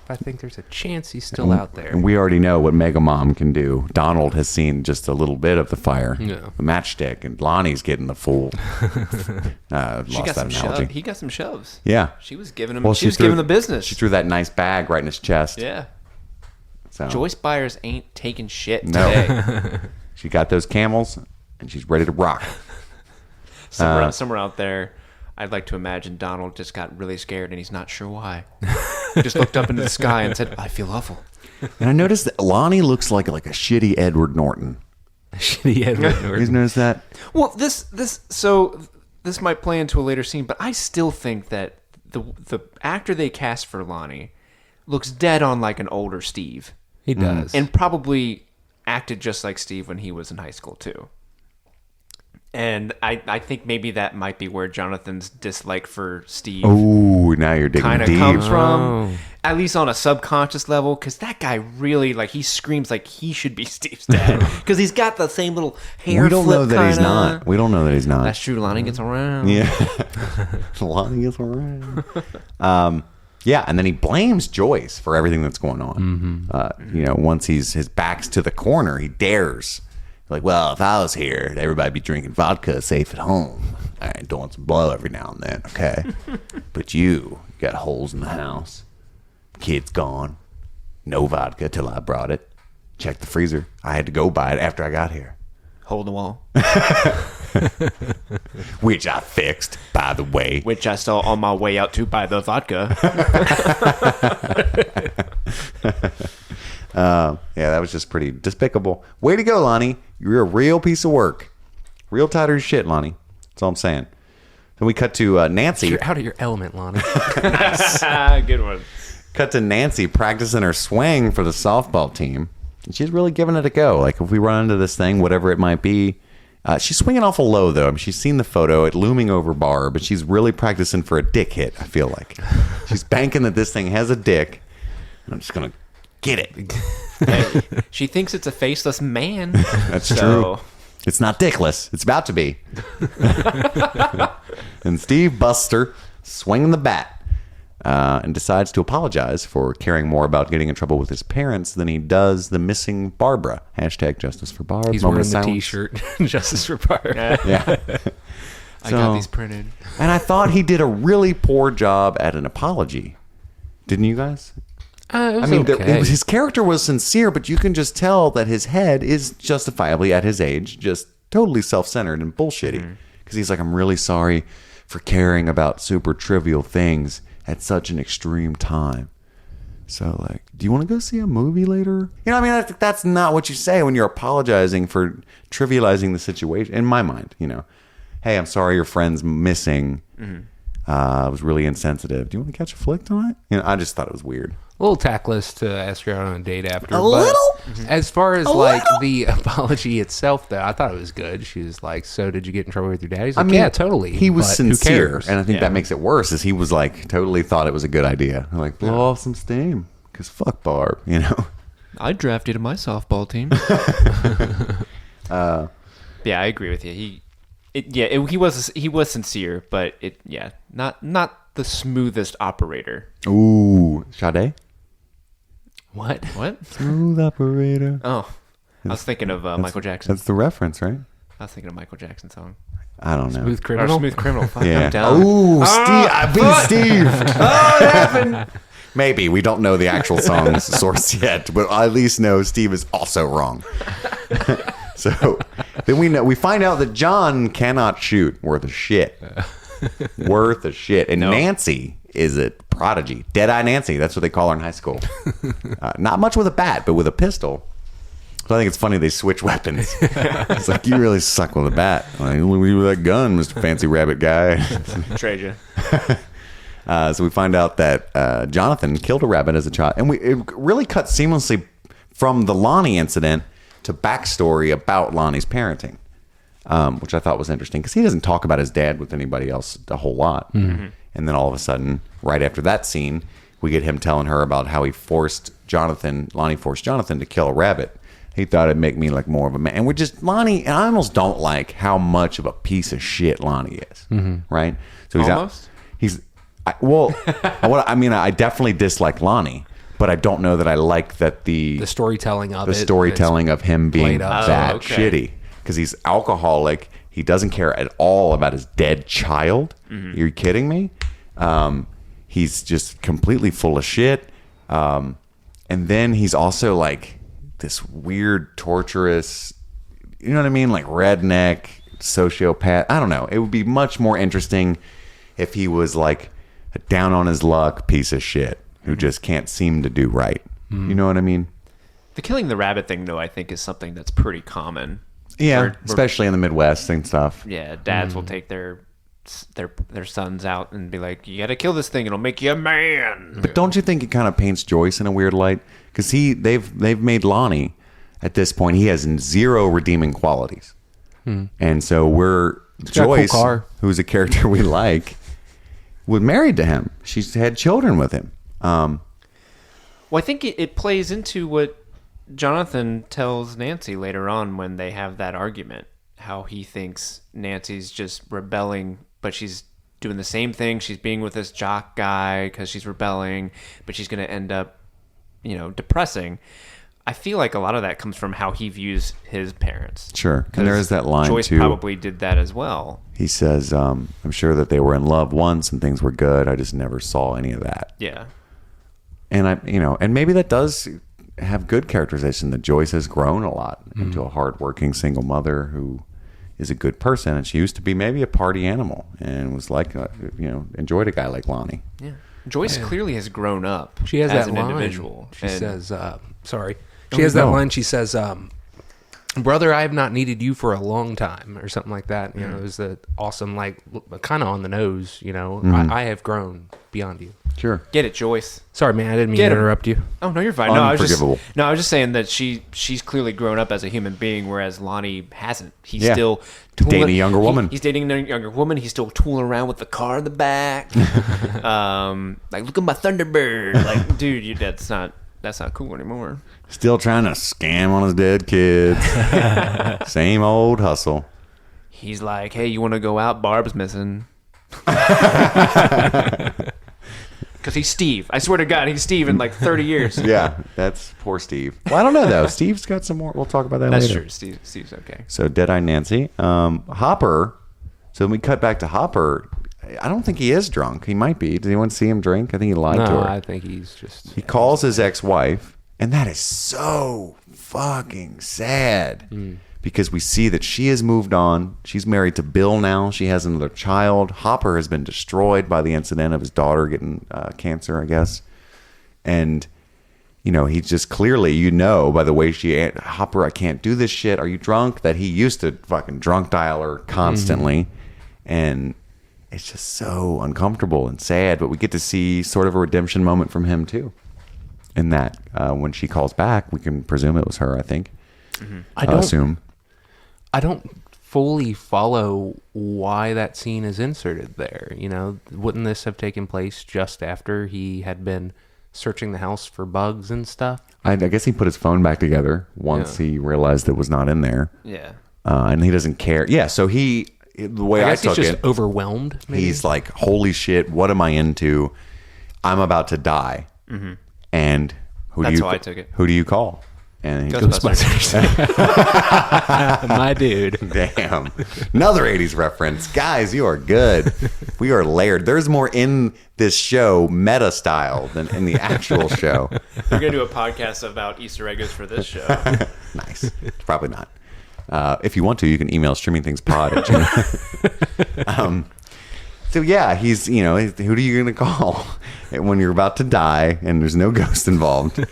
I think there's a chance he's still out there. And we already know what Mega Mom can do. Donald has seen just a little bit of the fire, the matchstick, and Lonnie's getting the full. She got some shoves. He got some shoves. Yeah. She was giving him. She was giving the business. She threw that nice bag right in his chest. Yeah. So Joyce Byers ain't taking shit no. today. She got those camels, and she's ready to rock. Somewhere out there, I'd like to imagine Donald just got really scared and he's not sure why. He just looked up into the sky and said, I feel awful. And I noticed that Lonnie looks like a shitty Edward Norton. Shitty Edward Norton. You guys notice that? Well, this might play into a later scene, but I still think that the actor they cast for Lonnie looks dead on like an older Steve. He does. And probably acted just like Steve when he was in high school too. And I think maybe that might be where Jonathan's dislike for Steve now you're digging kind of deep. comes from, at least on a subconscious level, because that guy really, he screams like he should be Steve's dad, because he's got the same little hair We don't flip know that kinda. he's not. We don't know that he's not. That's true. Lonnie gets around. Yeah. Lonnie gets around. And then he blames Joyce for everything that's going on. Once his back's to the corner, he dares. Like, well, if I was here, everybody'd be drinking vodka safe at home. All right, doing some blow every now and then, okay? But you got holes in the house. Kid's gone. No vodka till I brought it. Check the freezer. I had to go buy it after I got here. Hole in the wall. Which I fixed, by the way. Which I saw on my way out to buy the vodka. That was just pretty despicable. Way to go, Lonnie. You're a real piece of work. Real tight as shit, Lonnie. That's all I'm saying. Then we cut to Nancy. You're out of your element, Lonnie. Good one. Cut to Nancy practicing her swing for the softball team. she's really giving it a go. Like, if we run into this thing, whatever it might be, she's swinging awful low, though. I mean, she's seen the photo, it looming over Barb, but she's really practicing for a dick hit, I feel like. She's banking that this thing has a dick, and I'm just going to get it. She thinks it's a faceless man. That's true. It's not dickless. It's about to be. And Steve Buster swinging the bat. And decides to apologize for caring more about getting in trouble with his parents than he does the missing Barbara. Hashtag justice for Barb. He's wearing the T-shirt. Justice for Barb. Yeah. I got these printed. And I thought he did a really poor job at an apology. Didn't you guys? It was okay. His character was sincere, but you can just tell that his head is justifiably, at his age, just totally self-centered and bullshitty. Because he's like, I'm really sorry for caring about super trivial things at such an extreme time. So, like, do you want to go see a movie later? You know, I mean, that's not what you say when you're apologizing for trivializing the situation. In my mind, you know, hey, I'm sorry your friend's missing. It was really insensitive. Do you want to catch a flick tonight? You know, I just thought it was weird. A little tactless to ask her out on a date after. A little? As far as the apology itself, though, I thought it was good. She was like, "So did you get in trouble with your dad?" He's like, "Yeah, totally." He was but sincere, who cares? and I think that makes it worse. Is he was like totally thought it was a good idea, like blow off some steam, because fuck Barb, you know. I drafted my softball team. Yeah, I agree with you. He was sincere, but not the smoothest operator. Ooh, Sade. What? Smooth operator. Oh, I was thinking of Michael Jackson. That's the reference, right? I was thinking of Michael Jackson song. I don't know. Smooth Criminal. Smooth Criminal. Fuck, Yeah. I'm down. Ooh, Steve. I beat Steve. Oh, it happened. Maybe we don't know the actual song's source yet, but I at least know Steve is also wrong. So then we find out that John cannot shoot worth a shit. Worth a shit. And Nancy is a prodigy. Deadeye Nancy. That's what they call her in high school. Not much with a bat, but with a pistol. So I think it's funny they switch weapons. It's like, you really suck with a bat. Like, leave you with that gun, Mr. Fancy Rabbit guy. Trade you. So we find out that Jonathan killed a rabbit as a child. And it really cut seamlessly from the Lonnie incident to backstory about Lonnie's parenting, which I thought was interesting because he doesn't talk about his dad with anybody else a whole lot. Mm-hmm. And then all of a sudden, right after that scene, we get him telling her about how Lonnie forced Jonathan to kill a rabbit. He thought it'd make me like more of a man. And we're just, Lonnie, and I almost don't like how much of a piece of shit Lonnie is. Mm-hmm. Right? So I definitely dislike Lonnie, but I don't know that I like that the storytelling of him being that shitty. Because he's alcoholic. He doesn't care at all about his dead child. Mm-hmm. You're kidding me? He's just completely full of shit. And then he's also like this weird, torturous, you know what I mean? Like redneck, sociopath. I don't know. It would be much more interesting if he was like a down on his luck piece of shit who just can't seem to do right. You know what I mean? The killing the rabbit thing, though, I think is something that's pretty common. Yeah, especially in the Midwest and stuff. Yeah, dads will take their sons out and be like, you got to kill this thing, it'll make you a man. But don't you think it kind of paints Joyce in a weird light? Because they've made Lonnie, at this point, he has zero redeeming qualities. And so Joyce, who's a character we like, was married to him. She's had children with him. Well, I think it plays into what Jonathan tells Nancy later on when they have that argument, how he thinks Nancy's just rebelling, but she's doing the same thing. She's being with this jock guy because she's rebelling, but she's going to end up, depressing. I feel like a lot of that comes from how he views his parents. Sure. And there is that line, Joyce too. probably did that as well. He says, I'm sure that they were in love once and things were good. I just never saw any of that. Yeah. And and maybe that does have good characterization that Joyce has grown a lot into a hardworking single mother who is a good person. And she used to be maybe a party animal and was like, enjoyed a guy like Lonnie. Yeah. Joyce clearly has grown up. She has as that an line. individual. She says, She has that line. She says, brother, I have not needed you for a long time, or something like that. It was the awesome, like, kind of on the nose, I have grown beyond you. Sure. Get it, Joyce. Sorry, man. I didn't mean Get to him. interrupt you. Oh no, you're fine. No, I was Unforgivable. just saying that she's clearly grown up as a human being, whereas Lonnie hasn't. He's Yeah. still Dating a younger woman. He's dating a younger woman. He's still tooling around with the car in the back. Like, look at my Thunderbird. Like, dude, that's not cool anymore. Still trying to scam on his dead kids. Same old hustle. He's like, hey, you want to go out? Barb's missing. Because he's Steve. I swear to God, he's Steve in like 30 years. Yeah, that's poor Steve. Well, I don't know, though. Steve's got some more. We'll talk about that That's later. true. Steve's okay. So, Deadeye Nancy. Hopper. So, when we cut back to Hopper, I don't think he is drunk. He might be. Did anyone see him drink? I think he lied to No, her. I think he's just... He calls his ex-wife, and that is so fucking sad because we see that she has moved on. She's married to Bill now. She has another child. Hopper has been destroyed by the incident of his daughter getting cancer, I guess. And, you know, he just clearly, you know, by the way Hopper, I can't do this shit. Are you drunk? That he used to fucking drunk dial her constantly. And it's just so uncomfortable and sad, but we get to see sort of a redemption moment from him too. In that, when she calls back, we can presume it was her. I think. I don't assume. I don't fully follow why that scene is inserted there. You know, wouldn't this have taken place just after he had been searching the house for bugs and stuff? I guess he put his phone back together once he realized it was not in there. Yeah. And he doesn't care. Yeah. So the way I I guess took he's just it, overwhelmed. Maybe? he's like, "Holy shit! What am I into? I'm about to die." And That's how I took it. Who do you call? And he goes, My dude. damn. Another 80s reference. Guys, you are good. We are layered. There's more in this show, meta style, than in the actual show. We're going to do a podcast about Easter eggs for this show. Nice. Probably not. If you want to, you can email streamingthingspod@gmail.com. So yeah, he's, you know, who are you going to call when you're about to die and there's no ghost involved?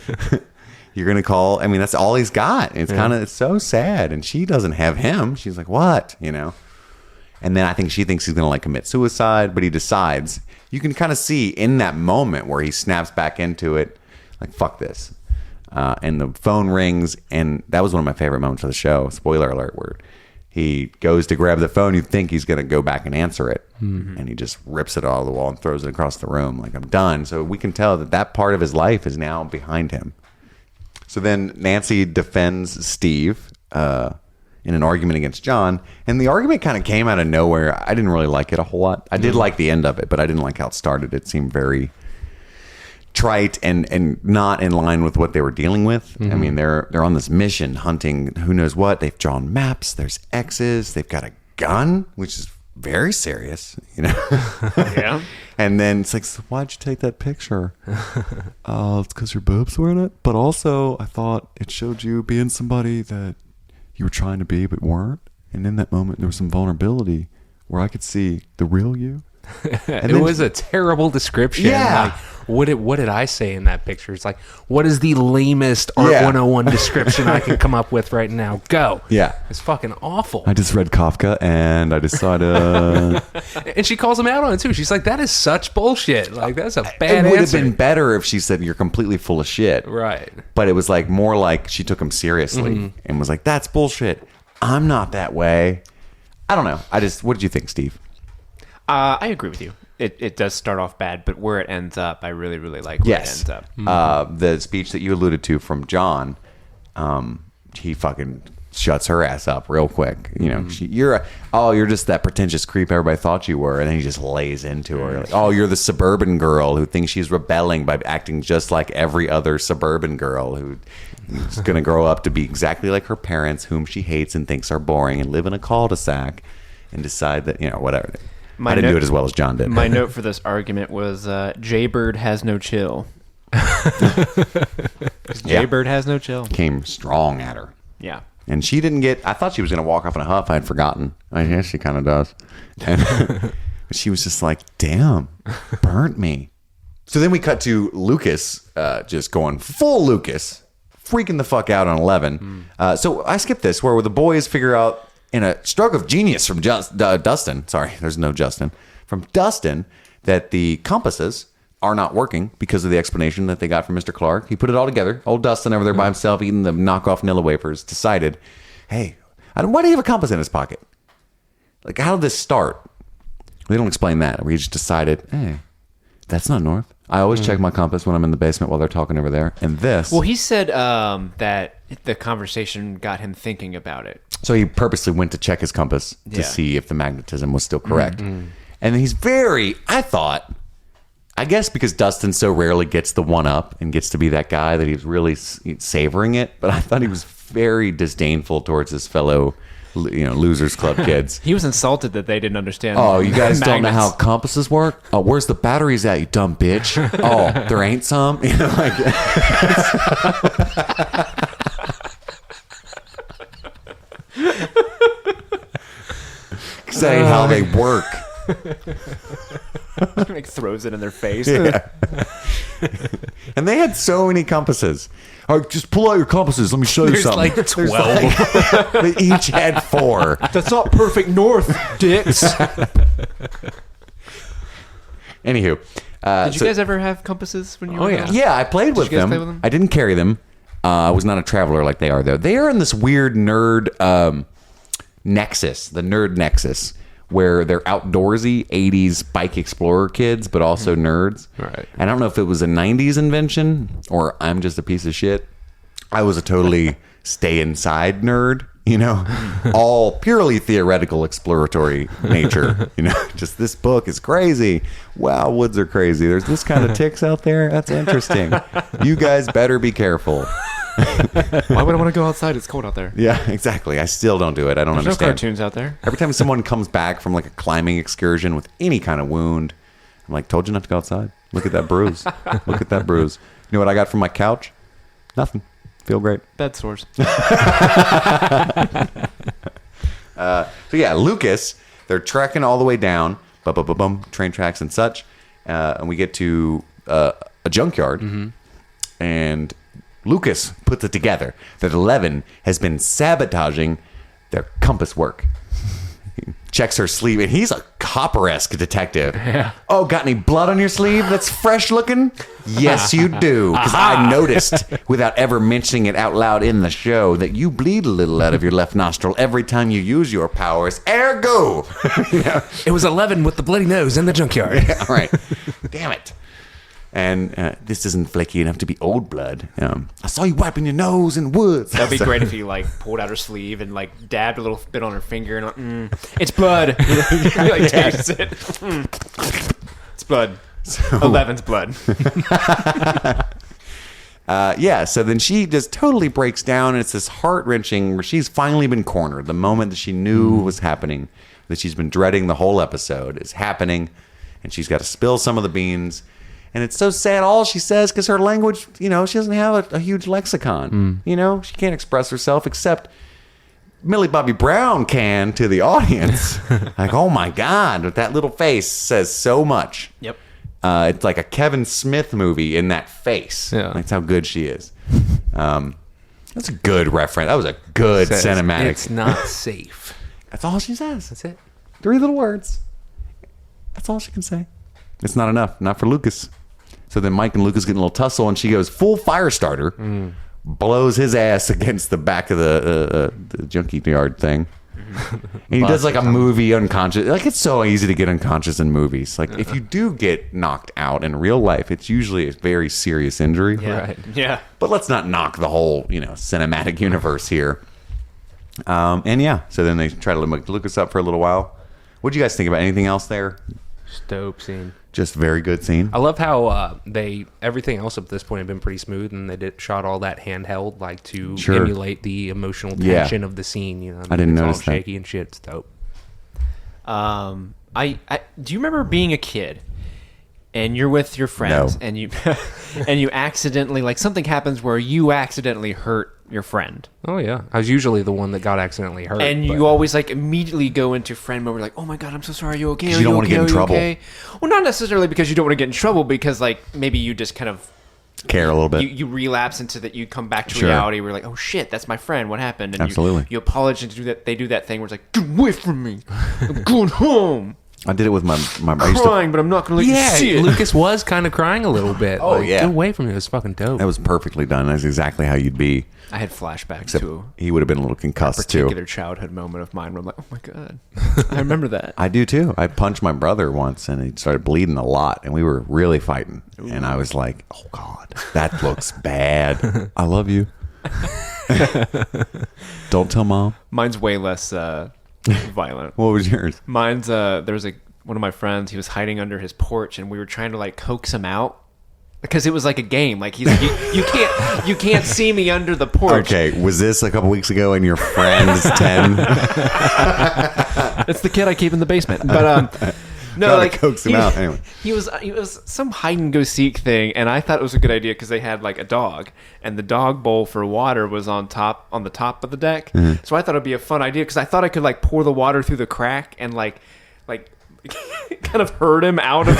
You're going to call, I mean, that's all he's got. It's kind of, it's so sad. And she doesn't have him. She's like, what? You know? And then I think she thinks he's going to like commit suicide, but he decides. You can kind of see in that moment where he snaps back into it, like, fuck this. And the phone rings. And that was one of my favorite moments of the show. Spoiler alert, where he goes to grab the phone. You think he's going to go back and answer it. And he just rips it out of the wall and throws it across the room. Like, I'm done. So we can tell that that part of his life is now behind him. So then Nancy defends Steve in an argument against John. And the argument kind of came out of nowhere. I didn't really like it a whole lot. I did like the end of it, but I didn't like how it started. It seemed very trite and not in line with what they were dealing with. I mean, they're on this mission hunting who knows what. They've drawn maps. There's X's. They've got a gun, which is very serious, you know? Yeah. And then it's like, so why'd you take that picture? It's because your boobs were in it. But also, I thought it showed you being somebody that you were trying to be but weren't. And in that moment, there was some vulnerability where I could see the real you. And It was a terrible description. Yeah. Like, what did I say in that picture? It's like, what is the lamest Art Yeah. 101 description I can come up with right now? Go. Yeah. It's fucking awful. I just read Kafka and I decided And she calls him out on it too. She's like, that is such bullshit. Like, that's a bad it would have answer. been better if she said you're completely full of shit. Right. But it was like more like she took him seriously and was like, that's bullshit. I'm not that way. I don't know. What did you think, Steve? I agree with you. It does start off bad, but where it ends up, I really, really like where it ends up. The speech that you alluded to from John, he fucking shuts her ass up real quick. You know, you're just that pretentious creep everybody thought you were, and then he just lays into her. Like, oh, you're the suburban girl who thinks she's rebelling by acting just like every other suburban girl who's going to grow up to be exactly like her parents, whom she hates and thinks are boring, and live in a cul-de-sac and decide that, you know, whatever. I didn't do it as well as John did. My note for this argument was Jaybird has no chill. Jaybird has no chill. Came strong at her. Yeah. And she didn't get, I thought she was going to walk off in a huff. I had forgotten. I guess she kind of does. And she was just like, damn, burnt me. So then we cut to Lucas, just going full Lucas, freaking the fuck out on 11. So I skipped this where the boys figure out in a stroke of genius from Dustin, sorry, there's no Justin, from Dustin, that the compasses are not working because of the explanation that they got from Mr. Clark. He put it all together. Old Dustin over there by himself eating the knockoff Nilla wafers decided, hey, why do you have a compass in his pocket? Like, how did this start? They don't explain that. We just decided, hey, that's not north. I always check my compass when I'm in the basement while they're talking over there. And this... Well, he said that the conversation got him thinking about it. So he purposely went to check his compass to see if the magnetism was still correct. And then he's I guess because Dustin so rarely gets the one up and gets to be that guy that he's really savoring it. But I thought he was very disdainful towards his fellow, Losers Club kids. He was insulted that they didn't understand. Oh, you guys don't know magnets. how compasses work? Oh, where's the batteries at, you dumb bitch? Oh, there ain't some? Saying how they work. Like throws it in their face. Yeah. And they had so many compasses. All right, just pull out your compasses. Let me show you something. Like 12. They each had 4. That's not perfect north, dicks. Anywho. Did you guys ever have compasses when you were little? Yeah, I played with you guys them. play with them? I didn't carry them. I was not a traveler like they are, though. They are in this weird nerd nexus, the nerd nexus, where they're outdoorsy 80s bike explorer kids, but also nerds. Right. And I don't know if it was a 90s invention or I'm just a piece of shit. I was a totally stay inside nerd, all purely theoretical exploratory nature. Just this book is crazy. Wow, woods are crazy. There's this kind of ticks out there. That's interesting. You guys better be careful. Why would I want to go outside? It's cold out there. Yeah, exactly. I still don't do it. I don't There's understand. no cartoons out there. Every time someone comes back from like a climbing excursion with any kind of wound, I'm like, told you not to go outside. Look at that bruise. Look at that bruise. You know what I got from my couch? Nothing. Feel great. Bed sores. So yeah, Lucas, they're trekking all the way down, train tracks and such, and we get to a junkyard, and Lucas puts it together that 11 has been sabotaging their compass work. He checks her sleeve, and he's a copper-esque detective. Yeah. Oh, got any blood on your sleeve that's fresh looking? Yes, you do. Because I noticed, without ever mentioning it out loud in the show, that you bleed a little out of your left nostril every time you use your powers. Ergo! It was 11 with the bloody nose in the junkyard. Yeah, all right. Damn it. And this isn't flaky enough to be old blood. I saw you wiping your nose in woods. That'd be great if you pulled out her sleeve and dabbed a little bit on her finger and it's blood. You tastes it. It's blood. 11's blood. Yeah, so then she just totally breaks down, and it's this heart-wrenching where she's finally been cornered. The moment that she knew was happening, that she's been dreading the whole episode, is happening, and she's got to spill some of the beans. And it's so sad all she says because her language, she doesn't have a huge lexicon. She can't express herself except Millie Bobby Brown can to the audience. Like, oh my God, that little face says so much. Yep. It's like a Kevin Smith movie in that face. Yeah. That's how good she is. That's a good reference. That was a good cinematic. It's not safe. That's all she says. That's it. 3 little words. That's all she can say. It's not enough. Not for Lucas. So then Mike and Lucas get in a little tussle, and she goes full fire starter, blows his ass against the back of the junkyard thing. And he does like a movie unconscious. Like, it's so easy to get unconscious in movies. Like, if you do get knocked out in real life, it's usually a very serious injury. Yeah. Right. Yeah. But let's not knock the whole, cinematic universe here. And yeah, so then they try to look Lucas up for a little while. What do you guys think about anything else there? Dope scene. Just very good scene. I love how everything else up to this point had been pretty smooth, and they shot all that handheld, to emulate the emotional tension of the scene. I didn't it's notice all that. shaky and shit. It's dope. I do you remember being a kid and you're with your friends and you and you accidentally something happens where you accidentally hurt your friend? Oh yeah, I was usually the one that got accidentally hurt, and you always immediately go into friend mode. Oh my God, I'm so sorry. Are you okay? You don't want to get in trouble. Okay? Well, not necessarily because you don't want to get in trouble, because maybe you just kind of care a little bit. You relapse into that. You come back to reality. We're like, oh shit, that's my friend. What happened? And Absolutely. You apologize to do that. They do that thing where it's like, get away from me. I'm going home. I did it with my I used to- crying, but I'm not going to let you see it. Lucas was kind of crying a little bit. Oh, yeah. Get away from me. It was fucking dope. That was perfectly done. That's exactly how you'd be. I had flashbacks Except to he would have been a little a concussed too. particular childhood moment of mine where I'm like, oh my God, I remember that. I do too. I punched my brother once and he started bleeding a lot and we were really fighting. And I was like, oh God, that looks bad. I love you. Don't tell mom. Mine's way less violent. What was yours? Mine's there was one of my friends. He was hiding under his porch, and we were trying to like coax him out because it was like a game. Like he's like, you can't see me under the porch. Okay, was this a couple weeks ago and your friend is 10? It's the kid I keep in the basement. But no, Gotta like coax him out anyway. He was some hide and go seek thing, and I thought it was a good idea because they had like a dog, and the dog bowl for water was on the top of the deck. Mm-hmm. So I thought it'd be a fun idea because I thought I could like pour the water through the crack and like kind of herd him out of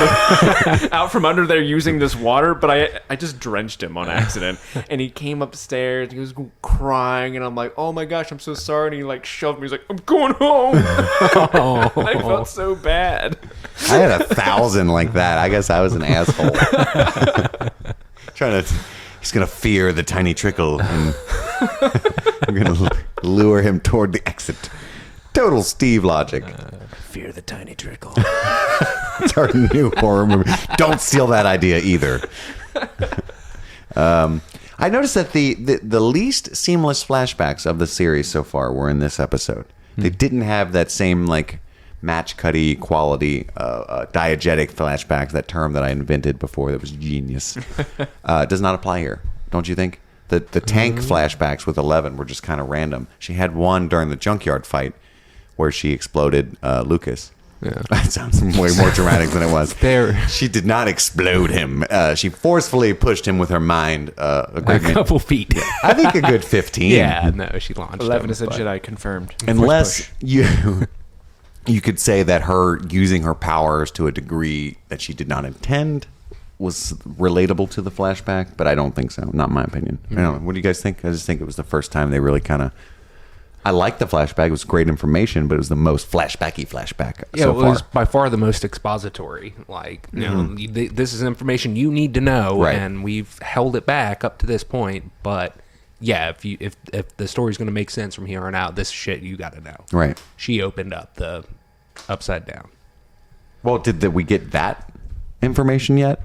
out from under there using this water, but I just drenched him on accident, and he came upstairs. He was crying, and I'm like, "Oh my gosh, I'm so sorry!" And he like shoved me. He's like, "I'm going home." I felt so bad. I had 1,000 like that. I guess I was an asshole. He's gonna fear the tiny trickle, and I'm gonna lure him toward the exit. Total Steve logic. Fear the tiny trickle. It's our new horror movie. Don't steal that idea either. I noticed that the least seamless flashbacks of the series so far were in this episode. They didn't have that same like match cutty quality diegetic flashbacks, that term that I invented before that was genius. Does not apply here, don't you think? The tank flashbacks with 11 were just kind of random. She had one during the junkyard fight where she exploded Lucas. Yeah. That sounds way more dramatic than it was. She did not explode him. She forcefully pushed him with her mind a couple feet. I think a good 15. Yeah, no, she launched 11 him, is a but- Jedi confirmed. Unless you could say that her using her powers to a degree that she did not intend was relatable to the flashback, but I don't think so. Not my opinion. I don't know. What do you guys think? I just think it was the first time they really kind of... I liked the flashback. It was great information, but it was the most flashbacky flashback Yeah, so it far. was by far the most expository. Like, you know, this is information you need to know, Right. and we've held it back up to this point. But yeah, if the story's going to make sense from here on out, this shit you got to know. Right. She opened up the upside down. Well, did we get that information yet?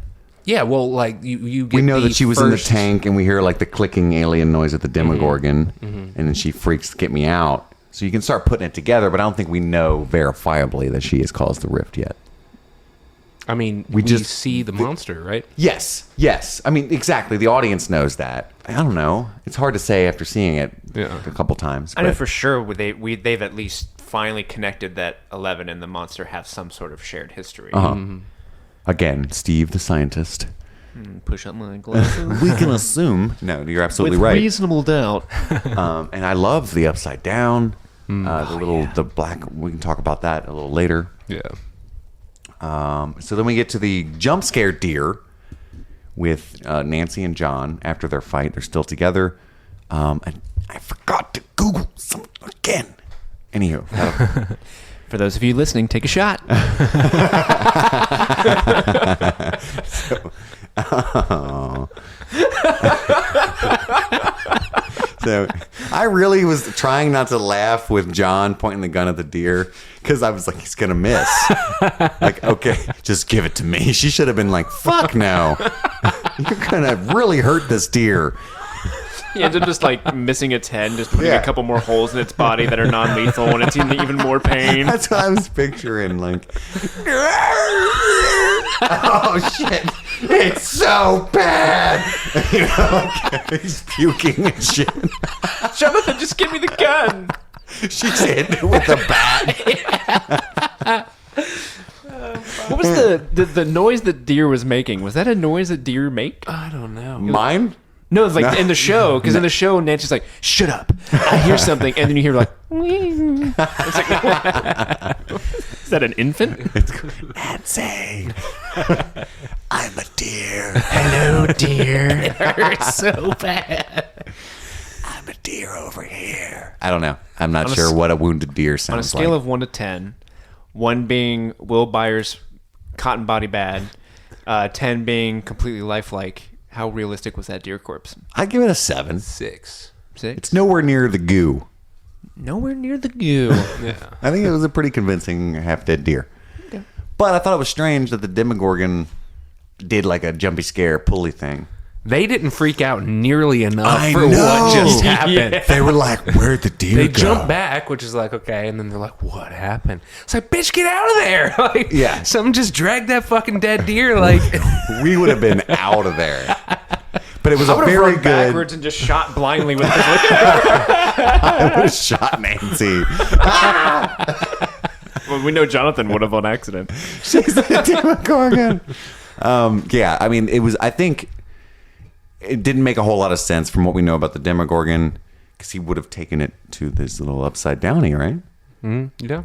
Yeah, well, like you get We know the that she was in the first- tank, and we hear like the clicking alien noise at the Demogorgon, and then she freaks, "Get me out!" So you can start putting it together, but I don't think we know verifiably that she has caused the rift yet. I mean, we just- see the monster, right? Yes. I mean, exactly. The audience knows that. I don't know. It's hard to say after seeing it a couple times. I know but- for sure they've at least finally connected that 11 and the monster have some sort of shared history. Again, Steve, the scientist. Push up my glasses. We can assume. No, you're absolutely With right. reasonable doubt. And I love the upside down. The black. We can talk about that a little later. Yeah. So then we get to the jump scare deer with Nancy and John after their fight. They're still together. And I forgot to Google something again. Anywho. For those of you listening, take a shot. So I really was trying not to laugh with John pointing the gun at the deer because I was like, he's going to miss. Like, okay, just give it to me. She should have been like, fuck no. You're going to really hurt this deer. He ends up just like missing its head and just putting Yeah. a couple more holes in its body that are non-lethal, and it's in even more pain. That's what I was picturing. Like, oh shit, it's so bad. You know, like, he's puking and shit. Jonathan, just give me the gun. She's hitting it with a bat. What was the noise that deer was making? Was that a noise that deer make? I don't know. Mine? No, it's like in the show, because in the show, Nancy's like, "Shut up! I hear something," and then you hear like, it's like, is that an infant? Nancy, I'm a deer. Hello, deer. It hurts so bad. I'm a deer over here. I don't know. I'm not On a sure s- what a wounded deer sounds On a scale like. of 1 to 10, 1 being Will Byers' cotton body bad, 10 being completely lifelike. How realistic was that deer corpse? I'd give it a 7. 6. 6? It's nowhere near the goo. Nowhere near the goo. Yeah. I think it was a pretty convincing half-dead deer. Okay. But I thought it was strange that the Demogorgon did like a jumpy scare pulley thing. They didn't freak out nearly enough I for know. what just happened. Yeah. They were like, where'd the deer They go? jump back, which is like, okay, and then they're like, what happened? It's like, bitch, get out of there. Like, Yeah. someone just dragged that fucking dead deer. Like, We would have been out of there. But it was I a would have very run good... backwards and just shot blindly with this. I would have shot Nancy. Well, we know Jonathan would have on accident. She's the Demogorgon. Yeah, I mean, it was... I think it didn't make a whole lot of sense from what we know about the Demogorgon, because he would have taken it to this little upside downy, right? yeah.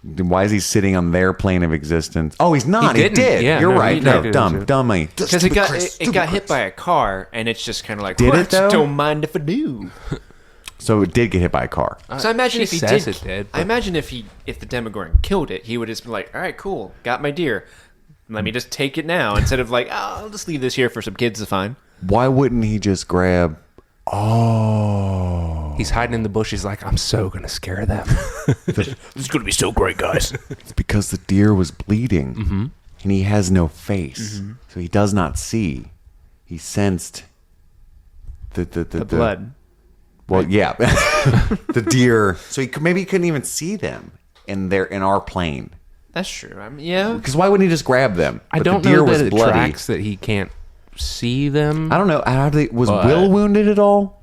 Why is he sitting on their plane of existence? Oh, he's not. He, didn't. did. Yeah, You're no, right. he No, did. dummy. Because it got hit by a car, and it's just kind of like, Did it, "What? though? Don't mind if I do." So it did get hit by a car. So I imagine she if he says did, it did, I but- imagine if the Demogorgon killed it, he would just be like, "All right, cool, got my deer. Let me just take it now," instead of like, "Oh, I'll just leave this here for some kids to find." Why wouldn't he just grab... Oh. He's hiding in the bushes like, I'm so going to scare them. This is gonna be so great, guys. It's because the deer was bleeding. And he has no face. So he does not see. He sensed the Blood. Well, yeah. The deer. So maybe he couldn't even see them in our plane. That's true. I mean, yeah. Because why wouldn't he just grab them? I But don't the deer know was that it bloody. tracks that he can't see them. I don't know. Was But- Will wounded at all?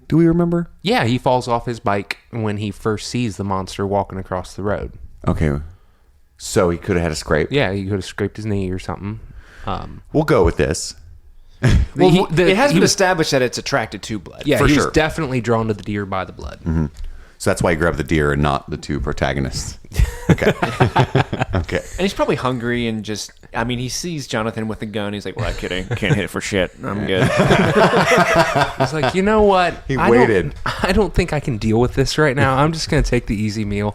Do we remember? Yeah, he falls off his bike when he first sees the monster walking across the road. Okay. So he could have had a scrape. Yeah, he could have scraped his knee or something. We'll go with this. Well, He- it has he been was- established that it's attracted to blood. Yeah, For he sure. was definitely drawn to the deer by the blood. So that's why he grabbed the deer and not the two protagonists. Okay. Okay. And he's probably hungry and just, I mean, he sees Jonathan with a gun. He's like, well, I'm kidding. Can't hit it for shit. I'm good. He's like, you know what? He I waited. I don't think I can deal with this right now. I'm just going to take the easy meal.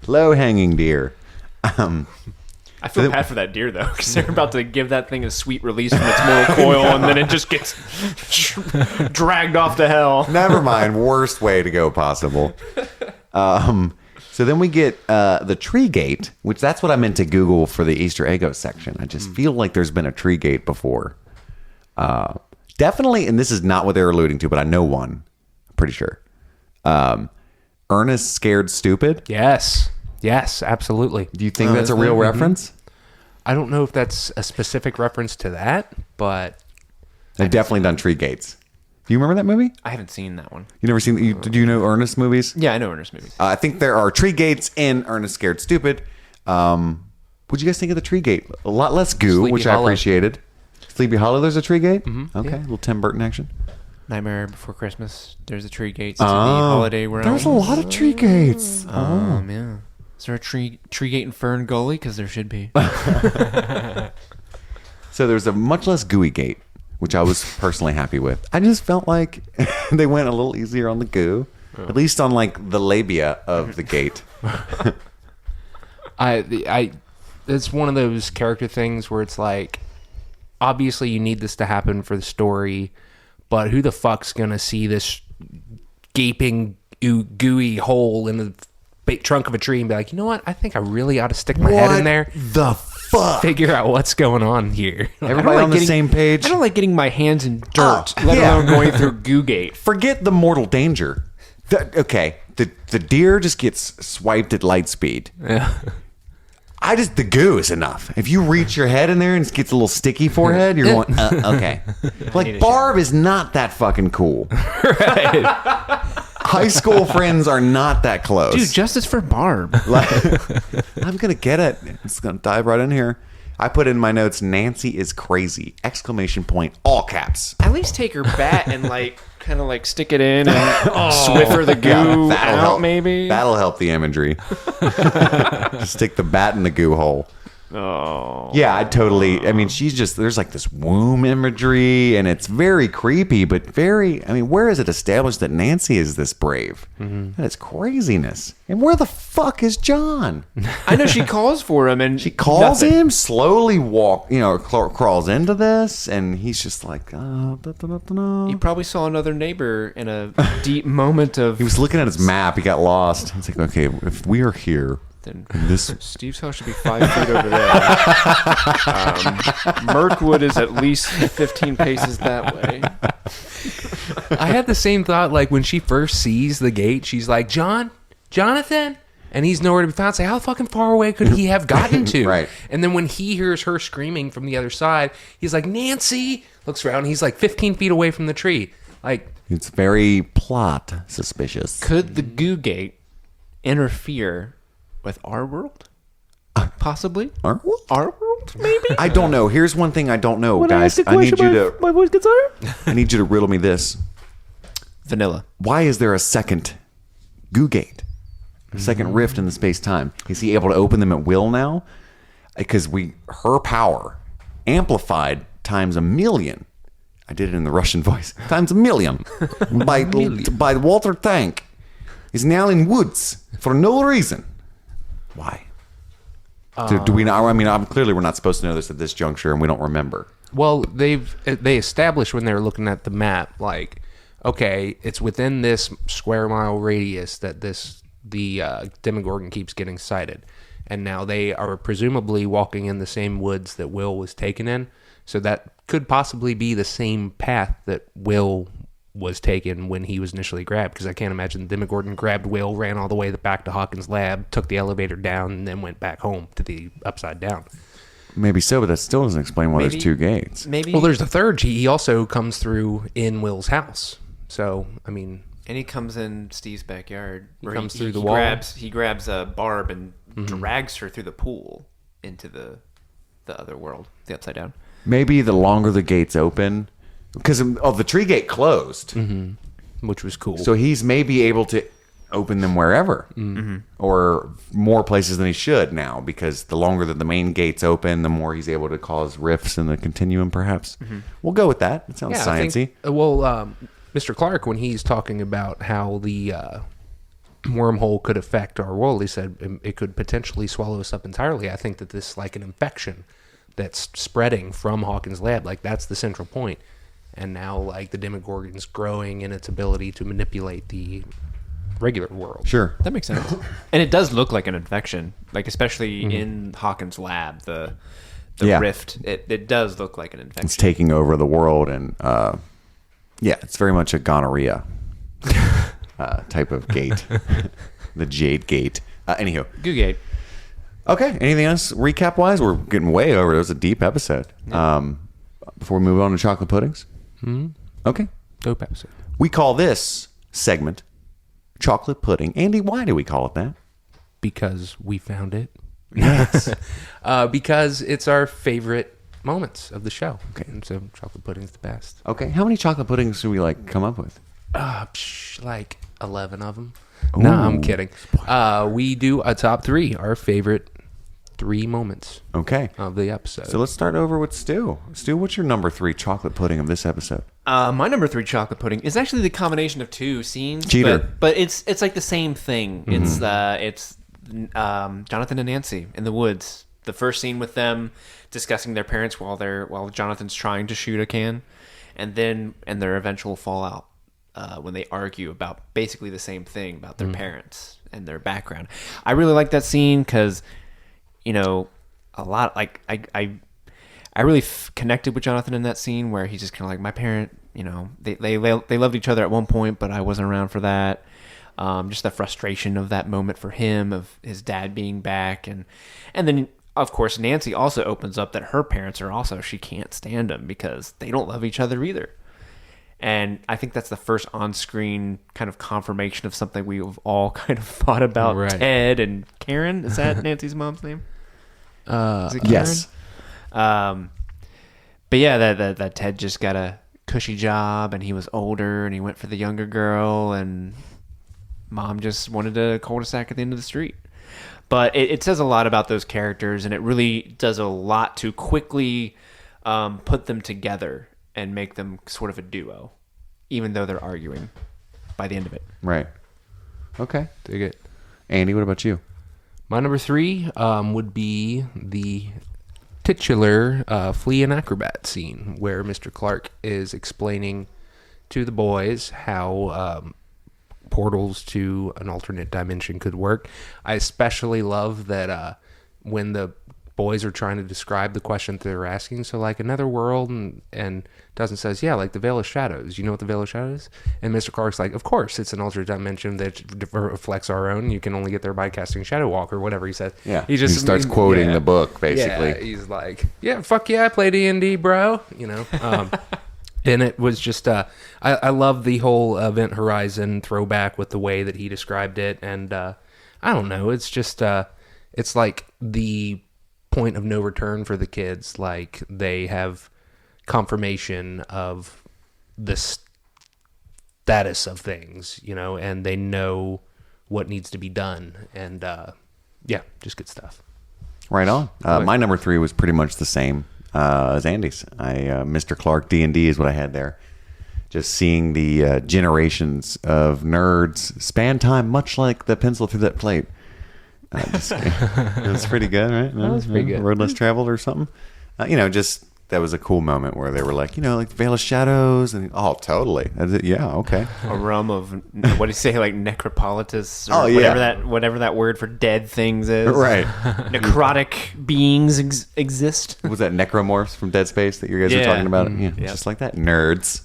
Low-hanging deer. I feel bad for that deer, though, because they're about to give that thing a sweet release from its mortal coil, and then it just gets dragged off to hell. Never mind. Worst way to go possible. So then we get the tree gate, which that's what I meant to Google for the Easter egg section. I just feel like there's been a tree gate before. Definitely, and this is not what they're alluding to, but I know one. I'm pretty sure. Ernest Scared Stupid. Yes. Yes, absolutely. Do you think that's a real reference? I don't know if that's a specific reference to that, but They've definitely done tree gates. Do you remember that movie? I haven't seen that one. You never seen? Do you know Ernest movies? Yeah, I know Ernest movies. I think there are tree gates in Ernest Scared Stupid. What'd you guys think of the tree gate? A lot less goo, Sleepy which I Hollow. appreciated. Sleepy Hollow, there's a tree gate? Okay, a little Tim Burton action. Nightmare Before Christmas. There's a tree gates to the holiday realm. There's a lot of tree gates. Yeah. Is there a tree gate in Fern Gully? Because there should be. So there's a much less gooey gate, which I was personally happy with. I just felt like they went a little easier on the goo, at least on like the labia of the gate. It's one of those character things where it's like, obviously you need this to happen for the story, but who the fuck's gonna see this gaping gooey hole in the trunk of a tree and be like, you know what? I think I really ought to stick my head in there. The fuck? Figure out what's going on here. Everybody on the same page? I don't like getting my hands in dirt, let yeah. alone going through goo gate. Forget the mortal danger. The deer just gets swiped at light speed. Yeah. The goo is enough. If you reach your head in there and it gets a little sticky forehead, you're going, okay. Like, Barb is not that fucking cool. Right. High school friends are not that close. Dude, justice for Barb. I'm going to get it. It's going to dive right in here. I put in my notes, Nancy is crazy. Exclamation point, all caps. At least take her bat and like kind of like stick it in and swiffer the goo that'll out help. maybe. That'll help the imagery. Just stick the bat in the goo hole. Oh. Yeah, I mean, she's just, there's like this womb imagery, and it's very creepy, but where is it established that Nancy is this brave? That is craziness. And where the fuck is John? I know she calls for him, and She calls nothing. him, slowly crawls into this, and he's just like, He probably saw another neighbor in a deep moment of. He was looking at his map. He got lost. He's like, okay, if we are here, Then this Steve's house should be 5 feet over there. Mirkwood is at least 15 paces that way. I had the same thought, like when she first sees the gate, she's like, Jonathan? And he's nowhere to be found. Say, how fucking far away could he have gotten to? Right. And then when he hears her screaming from the other side, he's like, Nancy! Looks around, he's like 15 feet away from the tree. Like, it's very plot suspicious. Could the goo gate interfere with our world? Possibly. Our world? Our world, maybe? I don't know. Here's one thing I don't know, guys. I need you to. My voice gets higher? I need you to riddle me this. Vanilla. Why is there a second goo gate? A second rift in the space time? Is he able to open them at will now? Because her power amplified times a million. I did it in the Russian voice. Times a million by Walter Tank is now in woods for no reason. Why? Do we know? I mean, clearly we're not supposed to know this at this juncture, and we don't remember. well, they established when they were looking at the map, like, okay, it's within this square mile radius that the Demogorgon keeps getting sighted. And now they are presumably walking in the same woods that Will was taken in. So that could possibly be the same path that Will was taken when he was initially grabbed. Because I can't imagine Demogorgon grabbed Will, ran all the way back to Hawkins' lab, took the elevator down, and then went back home to the Upside Down. Maybe so, but that still doesn't explain why there's two gates. Maybe. Well, there's the third. He also comes through in Will's house. So, I mean... And he comes in Steve's backyard. He comes through the wall. He grabs a Barb and drags her through the pool into the other world, the Upside Down. Maybe the longer the gates open, because the tree gate closed, which was cool. so he's maybe able to open them wherever, or more places than he should now, because the longer that the main gates open, the more he's able to cause rifts in the continuum. Perhaps we'll go with that. It sounds sciencey. Mr. Clark, when he's talking about how the wormhole could affect our world, he said it could potentially swallow us up entirely. I think that this is like an infection that's spreading from Hawkins' lab. Like, that's the central point. And now, like, the Demogorgon's growing in its ability to manipulate the regular world. Sure. That makes sense. And it does look like an infection, like especially in Hawkins' lab, the rift. It does look like an infection. It's taking over the world, and it's very much a gonorrhea type of gate, the Jade Gate. Anywho, Goo Gate. Okay. Anything else recap wise? We're getting way over. It was a deep episode. Yeah. Before we move on to chocolate puddings. Okay. Dope episode. We call this segment chocolate pudding. Andy, why do we call it that? Because we found it. Yes. Because it's our favorite moments of the show. Okay. And so chocolate pudding's the best. Okay. How many chocolate puddings do we come up with? Like 11 of them. No, I'm kidding. We do a top 3, our favorite 3 moments of the episode. So let's start over with Stu. Stu, what's your number 3 chocolate pudding of this episode? My number 3 chocolate pudding is actually the combination of 2 scenes. Cheater. But it's like the same thing. It's Jonathan and Nancy in the woods. The first scene with them discussing their parents while Jonathan's trying to shoot a can, and their eventual fallout when they argue about basically the same thing about their parents and their background. I really like that scene because, a lot, like, I really connected with Jonathan in that scene where he's just kind of like, my parent, they loved each other at one point, but I wasn't around for that. Just the frustration of that moment for him, of his dad being back. And then, of course, Nancy also opens up that her parents are also, she can't stand them because they don't love each other either. And I think that's the first on-screen kind of confirmation of something we've all kind of thought about. Right. Ted and Karen. Is that Nancy's mom's name? Is it Karen? Yes. But yeah, that Ted just got a cushy job and he was older and he went for the younger girl and mom just wanted a cul-de-sac at the end of the street. But it says a lot about those characters, and it really does a lot to quickly put them together and make them sort of a duo, even though they're arguing by the end of it. Right. Okay. Dig it. Andy, what about you? My number 3 would be the titular Flea and Acrobat scene where Mr. Clark is explaining to the boys how portals to an alternate dimension could work. I especially love that when the boys are trying to describe the question they're asking, so like another world, and Dawson says, yeah, like the Veil of Shadows. You know what the Veil of Shadows is? And Mr. Clark's like, of course, it's an alternate dimension that reflects our own. You can only get there by casting Shadow Walk or whatever he says. Yeah, he starts quoting the book, basically. Yeah, he's like, yeah, fuck yeah, I play D&D, bro. You know, and it was just, I love the whole Event Horizon throwback with the way that he described it. And I don't know, it's just, it's like the point of no return for the kids. Like they have confirmation of the status of things, you know, and they know what needs to be done. And yeah, just good stuff. Right on. My number 3 was pretty much the same as Andy's. Mr. Clark D&D is what I had there. Just seeing the generations of nerds span time, much like the pencil through that plate. It was pretty good, right? That was pretty good. Road Less Traveled or something. Just that was a cool moment where they were like, like the Veil of Shadows, and totally. Yeah, okay. A realm of what do you say, like necropolitus? Or whatever that word for dead things is. Right. Necrotic beings exist. Was that necromorphs from Dead Space that you guys were talking about? Yeah, just like that, nerds.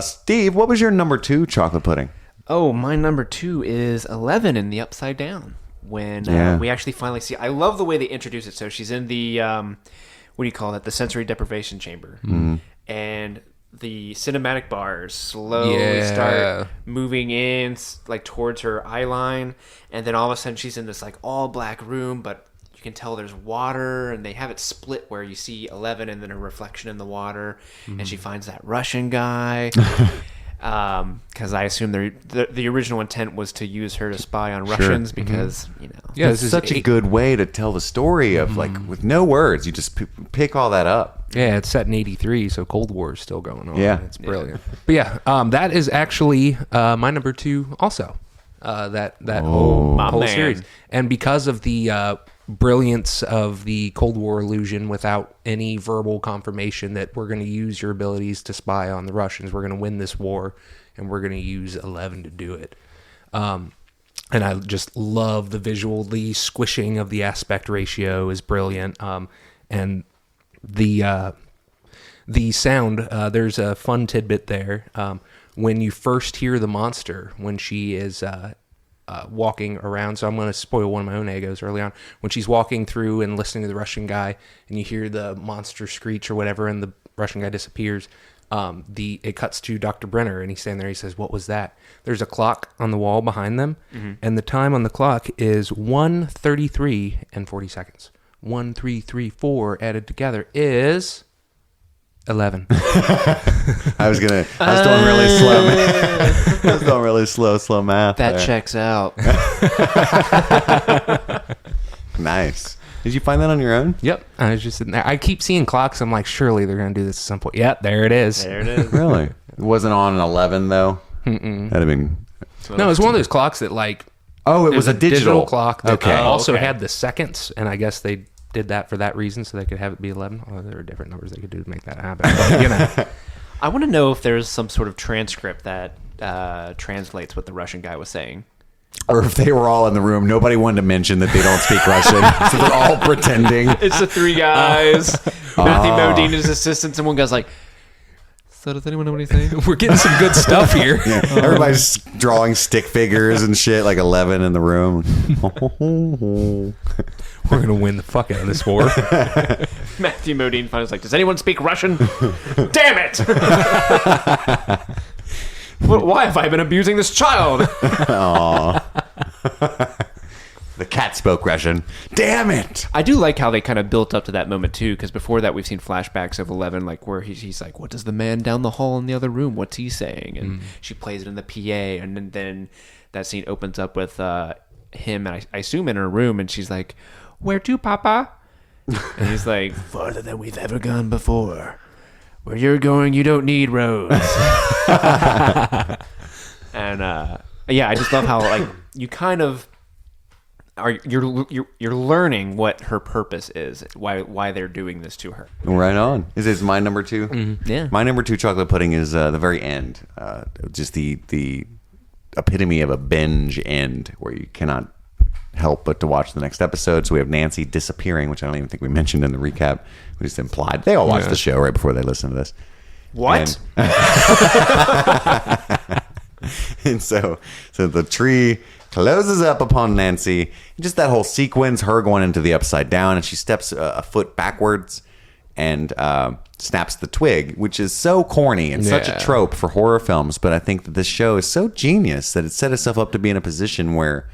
Steve, what was your number 2 chocolate pudding? Oh, my number 2 is 11 in the Upside Down. When we actually finally see... I love the way they introduce it. So she's in the... what do you call that? The sensory deprivation chamber. Mm-hmm. And the cinematic bars slowly start moving in, like, towards her eye line. And then all of a sudden she's in this, like, all-black room, but you can tell there's water. And they have it split where you see 11 and then a reflection in the water. Mm-hmm. And she finds that Russian guy... because I assume the original intent was to use her to spy on Russians because, it's such a good way to tell the story of like with no words. You just pick all that up. Yeah, it's set in 83, so Cold War is still going on. Yeah. It's brilliant. Yeah. But that is actually my number 2 also. That whole series. And because of the brilliance of the Cold War illusion without any verbal confirmation that we're going to use your abilities to spy on the Russians, we're going to win this war, and we're going to use 11 to do it. And I just love the visual. The squishing of the aspect ratio is brilliant. And the sound, there's a fun tidbit there. When you first hear the monster, when she is... walking around, so I'm going to spoil one of my own egos early on. When she's walking through and listening to the Russian guy, and you hear the monster screech or whatever, and the Russian guy disappears, it cuts to Dr. Brenner, and he's standing there. He says, "What was that?" There's a clock on the wall behind them, and the time on the clock is 1:33 and 40 seconds. 1, 3, 3, 4 added together is 11. I was doing really slow. I was doing really slow math. That checks out. Nice. Did you find that on your own? Yep. I was just sitting there. I keep seeing clocks. I'm like, surely they're going to do this at some point. Yep, there it is. There it is. Really? It wasn't on an 11 though. That'd have been. No, it was one of those clocks that like. Oh, it was a digital clock that also had the seconds, and I guess they did that for that reason, so they could have it be 11. Oh, there are different numbers they could do to make that happen. But, I want to know if there's some sort of transcript that translates what the Russian guy was saying. Or if they were all in the room, nobody wanted to mention that they don't speak Russian, so they're all pretending. It's the 3 guys. Matthew Modine and his assistants, and one guy's like, so does anyone know what he's saying? We're getting some good stuff here. Yeah, everybody's drawing stick figures and shit, like 11 in the room. We're going to win the fuck out of this war. Matthew Modine finally like, does anyone speak Russian? Damn it! Why have I been abusing this child? The cat spoke Russian. Damn it! I do like how they kind of built up to that moment too, because before that we've seen flashbacks of 11, like where he's like, "What does the man down the hall in the other room? What's he saying?" And she plays it in the PA, and then that scene opens up with him, and I assume in her room, and she's like, "Where to, Papa?" And he's like, "Farther than we've ever gone before. Where you're going, you don't need roads." And yeah, I just love how like you kind of you're learning what her purpose is, why they're doing this to her. Right on. Is this my number 2? Mm-hmm. Yeah. My number 2 chocolate pudding is the very end. Just the epitome of a binge end where you cannot help but to watch the next episode. So we have Nancy disappearing, which I don't even think we mentioned in the recap. We just implied. They all watch the show right before they listen to this. What? And so the tree closes up upon Nancy. Just that whole sequence, her going into the upside down, and she steps a foot backwards and snaps the twig, which is so corny and such a trope for horror films. But I think that this show is so genius that it set itself up to be in a position where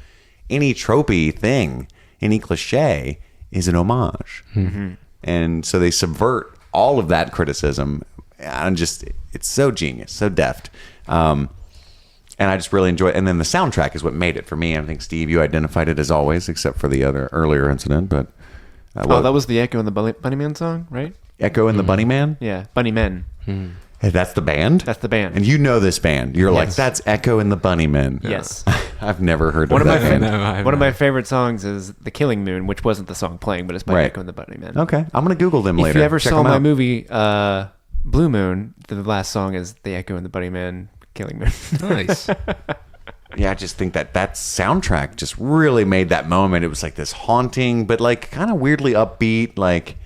any tropey thing, any cliche, is an homage. Mm-hmm. And so they subvert all of that criticism. And just, it's so genius, so deft. And I just really enjoy it. And then the soundtrack is what made it for me. I think, Steve, you identified it as always, except for the other earlier incident. But that was the Echo and the Bunnyman song, right? Echo and the Bunnyman? Yeah, Bunnymen. Hey, that's the band? That's the band. And you know this band. You're like, that's Echo and the Bunnymen. Yes. I've never heard of that band. One of my favorite songs is The Killing Moon, which wasn't the song playing, but it's by Echo and the Bunnymen. Okay. I'm going to Google them later. If you ever Check saw them my out. movie Blue Moon, the last song is The Echo and the Bunnymen, Killing Moon. Nice. Yeah, I just think that soundtrack just really made that moment. It was like this haunting, but like kind of weirdly upbeat, like,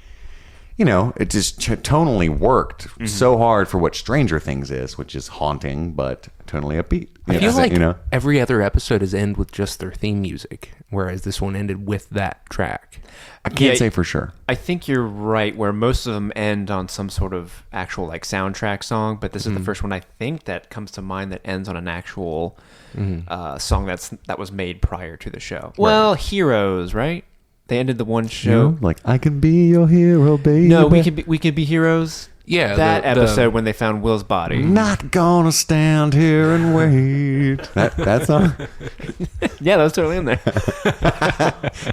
you know, it just tonally worked so hard for what Stranger Things is, which is haunting, but tonally upbeat. I feel like every other episode is end with just their theme music, whereas this one ended with that track. I can't say for sure. I think you're right, where most of them end on some sort of actual like soundtrack song, but this is the first one I think that comes to mind that ends on an actual song that was made prior to the show. Well, Heroes, right? They ended the one show like, I can be your hero, baby. No, we could be heroes. Yeah, that episode when they found Will's body. Not gonna stand here and wait. That song. Yeah, that was totally in there.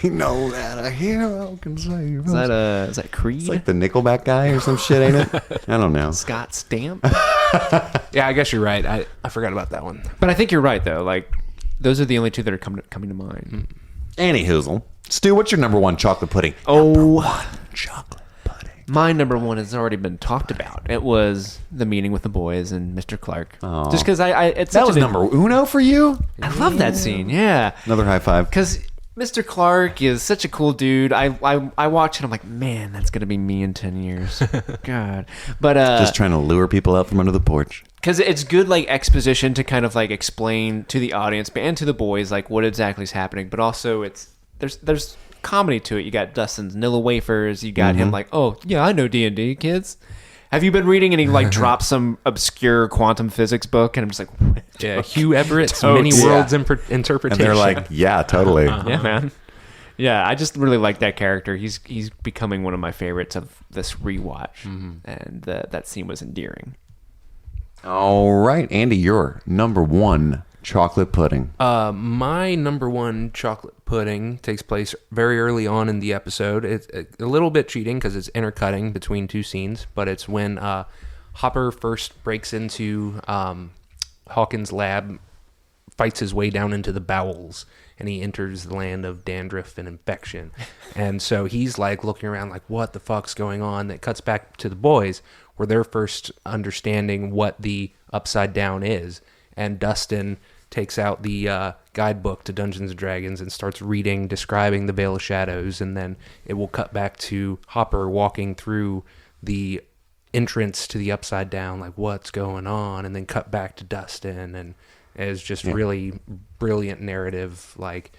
You know that a hero can save us. Is that Creed? It's like the Nickelback guy or some shit, ain't it? I don't know. Scott Stamp. Yeah, I guess you're right. I forgot about that one. But I think you're right though. Like those are the only two that are coming to mind. Annie Hoozle. Stu, what's your number 1 chocolate pudding? Number 1 chocolate pudding. My number 1 has already been talked about. It was the meeting with the boys and Mr. Clark. Oh. Just because it's that was number uno for you. I love that scene. Yeah, another high five. Because Mr. Clark is such a cool dude. I watch it. I'm like, man, that's gonna be me in 10 years. God, but just trying to lure people out from under the porch. Because it's good, like exposition to kind of like explain to the audience and to the boys like what exactly is happening. But also, there's comedy to it. You got Dustin's Nilla wafers. You got him like, oh yeah, I know D&D, kids. Have you been reading? And he like drops some obscure quantum physics book, and I'm just like, what? Yeah, Hugh Everett's Many Worlds Interpretation. And they're like, yeah, totally. Yeah, man. Yeah, I just really like that character. He's becoming one of my favorites of this rewatch, and that scene was endearing. All right, Andy, your number 1 chocolate pudding. My number 1 chocolate pudding takes place very early on in the episode. It's a little bit cheating because it's intercutting between 2 scenes, but it's when Hopper first breaks into Hawkins' lab, fights his way down into the bowels, and he enters the land of dandruff and infection. And so he's like looking around like, what the fuck's going on? That cuts back to the boys where they're first understanding what the Upside Down is. And Dustin takes out the guidebook to Dungeons & Dragons and starts reading, describing the Veil of Shadows, and then it will cut back to Hopper walking through the entrance to the Upside Down, like, what's going on? And then cut back to Dustin, and it's just really brilliant narrative, like,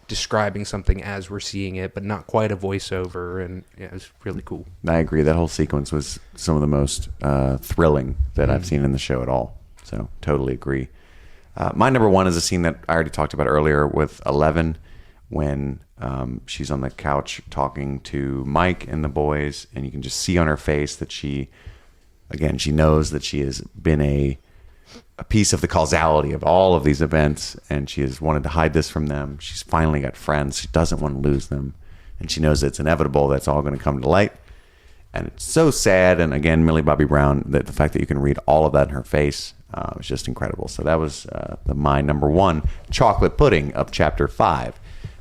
describing something as we're seeing it, but not quite a voiceover, and yeah, it was really cool. I agree. That whole sequence was some of the most thrilling that I've seen in the show at all. So totally agree. My number 1 is a scene that I already talked about earlier with 11 when she's on the couch talking to Mike and the boys, and you can just see on her face that she knows that she has been a a piece of the causality of all of these events, and she has wanted to hide this from them. She's finally got friends. She doesn't want to lose them, and she knows it's inevitable. That's all going to come to light, and it's so sad. And again, Millie Bobby Brown, that the fact that you can read all of that in her face was just incredible. So that was my number one chocolate pudding of chapter 5.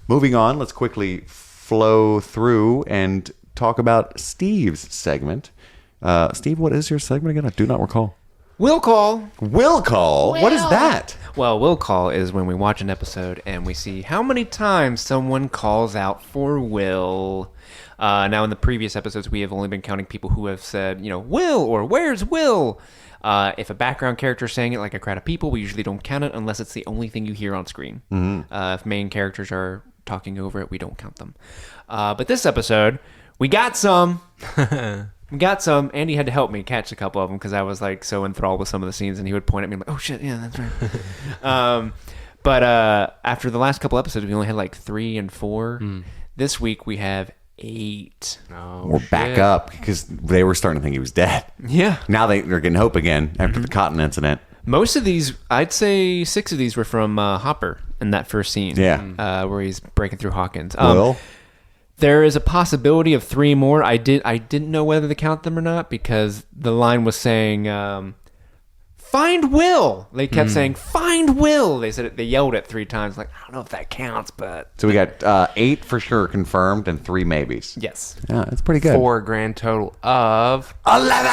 Moving on, let's quickly flow through and talk about Steve's segment. Steve, what is your segment again? I do not recall. Will call. Will call? What is that? Well, will call is when we watch an episode and we see how many times someone calls out for Will. Now, in the previous episodes, we have only been counting people who have said, Will or where's Will? If a background character is saying it like a crowd of people, we usually don't count it unless it's the only thing you hear on screen. Mm-hmm. If main characters are talking over it, we don't count them. But this episode, we got some. Andy had to help me catch a couple of them because I was like so enthralled with some of the scenes, and he would point at me like, "Oh shit, yeah, that's right." But after the last couple episodes, we only had like 3 and 4. This week we have 8. We're back up because they were starting to think he was dead. Yeah. Now they're getting hope again after the cotton incident. Most of these, I'd say 6 of these were from Hopper in that first scene. Yeah. Where he's breaking through Hawkins. Will? There is a possibility of 3 more. I didn't know whether to count them or not because the line was saying, "Find Will." They kept saying, "Find Will." They said it. They yelled it 3 times. Like, I don't know if that counts, but So we got 8 for sure confirmed and 3 maybes. yes. Yeah, that's pretty good. 4 grand total of 11.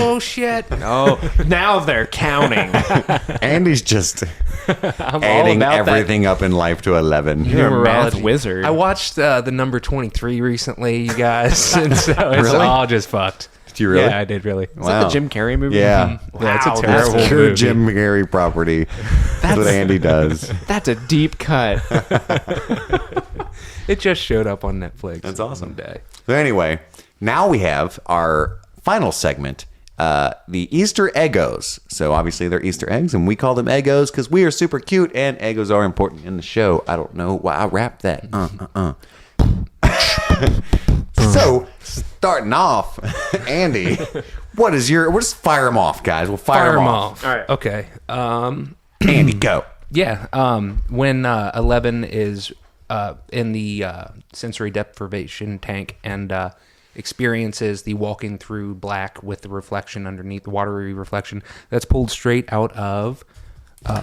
Oh shit! No, now they're counting. Andy's just I'm adding all about everything up in life to 11. You're a math numerology. wizard. I watched the number 23 recently, you guys, and so it's Really? all just fucked. Did you really? Yeah, I did really. Is that the Jim Carrey movie? Yeah. Yeah, it's a Wow, terrible that's Pure movie. Jim Carrey property. That's what Andy does. That's a deep cut. It just showed up on Netflix. That's awesome. one day. So anyway, now we have our final segment, the Easter Eggos. So obviously they're Easter eggs, and we call them Eggos because we are super cute, and Eggos are important in the show. I don't know why I rapped that. So starting off, Andy, we'll just fire them off, guys. We'll fire them off. All right. Okay. Andy, go. Yeah. When 11 is in the sensory deprivation tank and experiences the walking through black with the reflection underneath, the watery reflection, that's pulled straight out of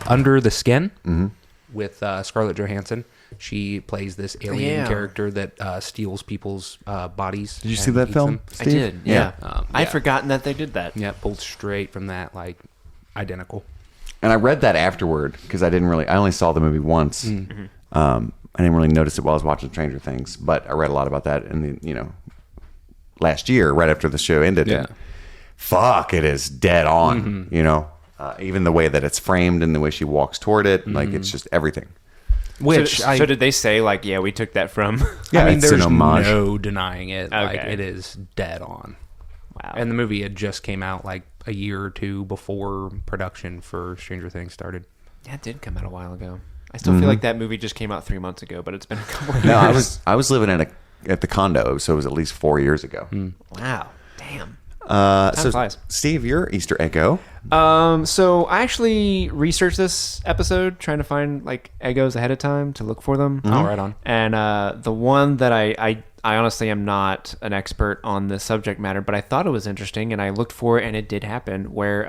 Under the Skin with Scarlett Johansson. She plays this alien character that steals people's bodies. Did you see that film, I Steve? did. Yeah. Yeah. I'd forgotten that they did that. Yeah, pulled straight from that, like identical. And I read that afterward because I only saw the movie once. I didn't really notice it while I was watching Stranger Things, but I read a lot about that in the, last year, right after the show ended. Yeah. And fuck, it is dead on, even the way that it's framed and the way she walks toward it. Like, it's just everything. Which so did they say like, yeah, we took that from? Yeah, I mean, it's there's an homage. no denying it. Like, Okay. it is dead on. Wow. And the movie had just came out like a year or 2 before production for Stranger Things started. Yeah, it did come out a while ago. I still feel like that movie just came out 3 months ago, but it's been a couple of years. No, I was living at the condo, so it was at least 4 years ago. Wow. Damn. So flies. Steve, your Easter Eggo. So I actually researched this episode trying to find like Eggos ahead of time to look for them. Oh, right on. And the one that I honestly am not an expert on the subject matter, but I thought it was interesting, and I looked for it, and it did happen. Where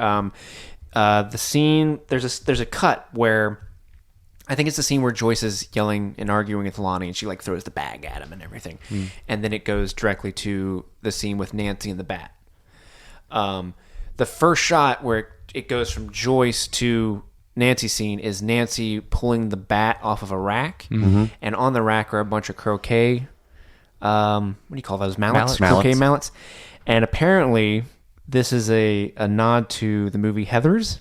the scene there's a cut where I think it's the scene where Joyce is yelling and arguing with Lonnie, and she like throws the bag at him and everything, and then it goes directly to the scene with Nancy and the bat. The first shot where it goes from Joyce to Nancy's scene is Nancy pulling the bat off of a rack, and on the rack are a bunch of croquet. What do you call those? Mallets? Croquet mallets. And apparently, this is a nod to the movie Heathers.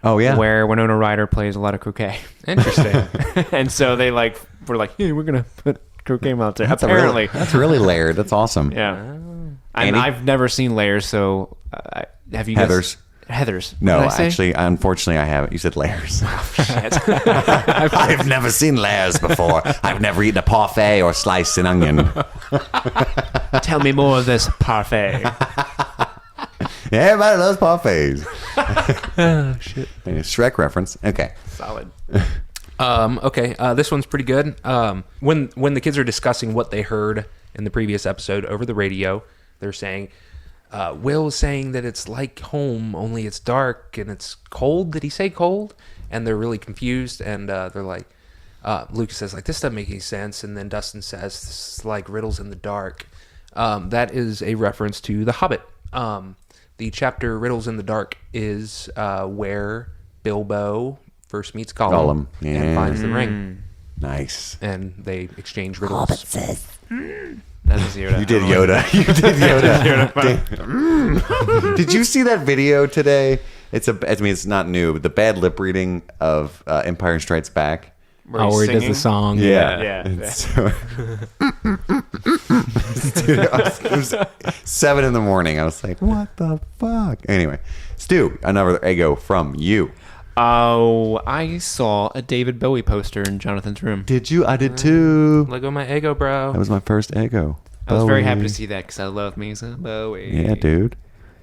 Oh yeah, Where Winona Ryder plays a lot of croquet. Interesting. And so they were like, hey, we're gonna put croquet mallets there. that's really layered. That's awesome. Yeah. Andy? I've never seen Layers, so have you guys? Heathers. Heathers. No, What did I say? actually, unfortunately, I haven't. You said layers. Shit. I've never seen layers before. I've never eaten a parfait or sliced an onion. Tell me more of this parfait. Everybody loves parfaits. Oh, shit. Shrek reference. Okay. Solid. Okay, this one's pretty good. When the kids are discussing what they heard in the previous episode over the radio, they're saying, Will's saying that it's like home, only it's dark and it's cold. Did he say cold? And they're really confused, and they're like, Lucas says, like, this doesn't make any sense. And then Dustin says, this is like riddles in the dark. That is a reference to The Hobbit. The chapter Riddles in the Dark is where Bilbo first meets Gollum, and finds the ring. Nice. And they exchange riddles. That is Yoda. You did Yoda. You did Yoda. Did you see that video today? It's not new, but the bad lip reading of Empire Strikes Back. Where he does the song. Yeah. So, dude, it was 7 a.m. I was like, what the fuck? Anyway, Stu, another ego from you. Oh, I saw a David Bowie poster in Jonathan's room. Did you? I did too. Let go my ego, bro. That was my first ego. I was very happy Bowie. to see that because I love me some Bowie. Yeah, dude.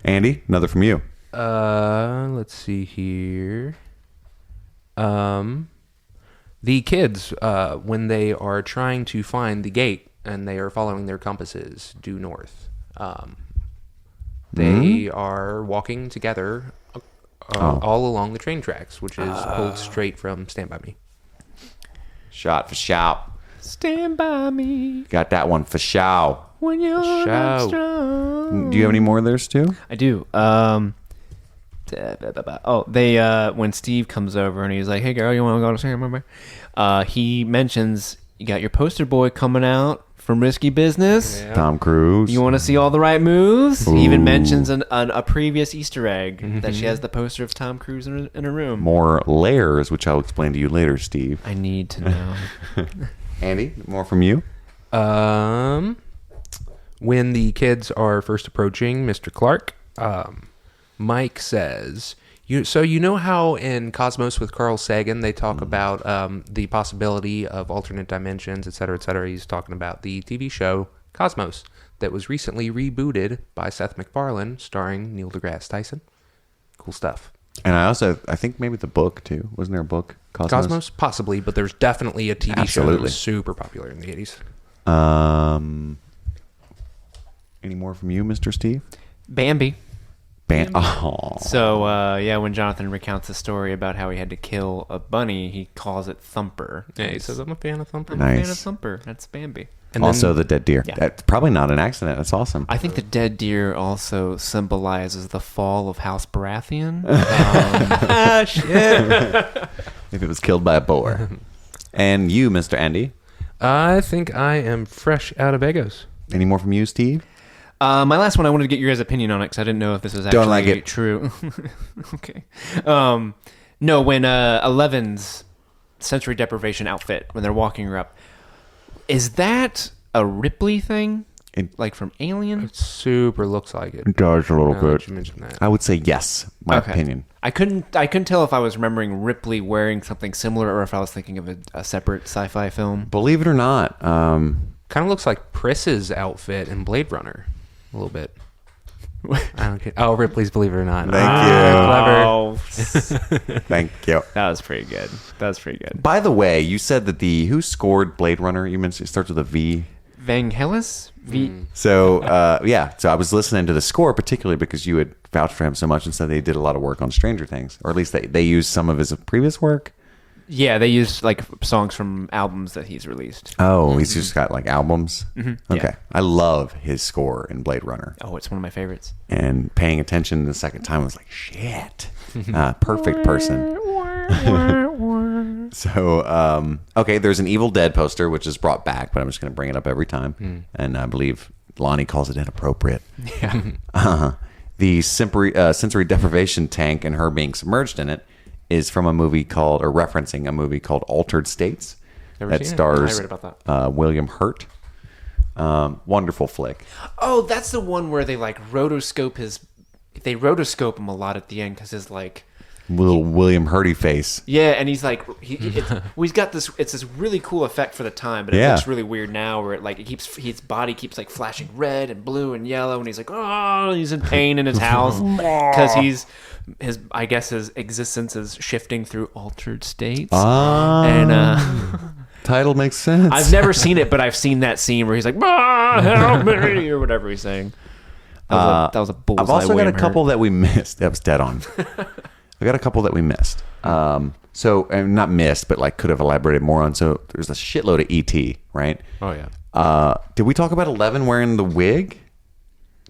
Andy, another from you. Let's see here. The kids, when they are trying to find the gate and they are following their compasses due north, they are walking together all along the train tracks, which is pulled straight from Stand By Me. Shot for shout. Stand by me Got that one for show. when you're not Show. strong. Do you have any more of theirs too? I do. When Steve comes over and he's like, "Hey girl, you want to go to Sam?" He mentions you got your poster boy coming out from Risky Business. Yeah. Tom Cruise. You want to see all the right moves? He even Ooh. mentions a previous Easter egg that she has the poster of Tom Cruise in her room. More layers, which I'll explain to you later, Steve. I need to know. Andy, more from you. When the kids are first approaching Mr. Clark, Mike says, you know how in Cosmos with Carl Sagan they talk about the possibility of alternate dimensions, et cetera, et cetera. He's talking about the TV show Cosmos that was recently rebooted by Seth MacFarlane, starring Neil deGrasse Tyson. Cool stuff. And I think maybe the book too. Wasn't there a book? Cosmos? Possibly, but there's definitely a TV show that was super popular in the 80s. Any more from you, Mr. Steve? Bambi. Oh. So, when Jonathan recounts the story about how he had to kill a bunny, he calls it Thumper. Yeah, he says, I'm a fan of Thumper. I'm a fan Nice. of Thumper. That's Bambi. And Also, the dead deer. Yeah. That's probably not an accident. That's awesome. I think the dead deer also symbolizes the fall of House Baratheon. If it was killed by a boar. And you, Mr. Andy. I think I am fresh out of egos. Any more from you, Steve? My last one, I wanted to get your guys' opinion on it because I didn't know if this was actually Don't like it. true. Okay. No, when Eleven's sensory deprivation outfit, when they're walking her up, is that a Ripley thing? Like from Alien? It super looks like it. It does a little Now that bit. you mentioned that. I would say yes, my opinion. I couldn't tell if I was remembering Ripley wearing something similar or if I was thinking of a separate sci-fi film. Believe it or not, Kind of looks like Priss's outfit in Blade Runner. A little bit. I don't care. Oh, Ripley's Believe It or Not. Thank Clever. thank you. That was pretty good. By the way, you said that who scored Blade Runner? You mentioned it starts with a V. Vangelis? So, so I was listening to the score particularly because you had vouched for him so much and said they did a lot of work on Stranger Things, or at least they used some of his previous work. Yeah, they used like songs from albums that he's released. Oh, he's just got like albums? Mm-hmm. Okay. Yeah. I love his score in Blade Runner. Oh, it's one of my favorites. And paying attention the second time, I was like, shit. Perfect person. So, okay, there's an Evil Dead poster, which is brought back, but I'm just going to bring it up every time. And I believe Lonnie calls it inappropriate. Yeah. The sensory deprivation tank and her being submerged in it is from a movie called, or referencing a movie called Altered States. Never That seen it. stars I read about that. William Hurt. Wonderful flick. Oh, that's the one where they like rotoscope him a lot at the end because his like Little William Hurdy face. Yeah, and he's like, he's got this. It's this really cool effect for the time, but it looks really weird now. Where his body keeps like flashing red and blue and yellow, and he's like, oh, he's in pain in his house because his existence is shifting through altered states. Title makes sense. I've never seen it, but I've seen that scene where he's like, help me, or whatever he's saying. That was a bullseye. I've also got a couple Hurt. that we missed. That was dead on. I got a couple that we missed. Not missed, but like could have elaborated more on. So there's a shitload of ET, right? Oh yeah. Did we talk about 11 wearing the wig?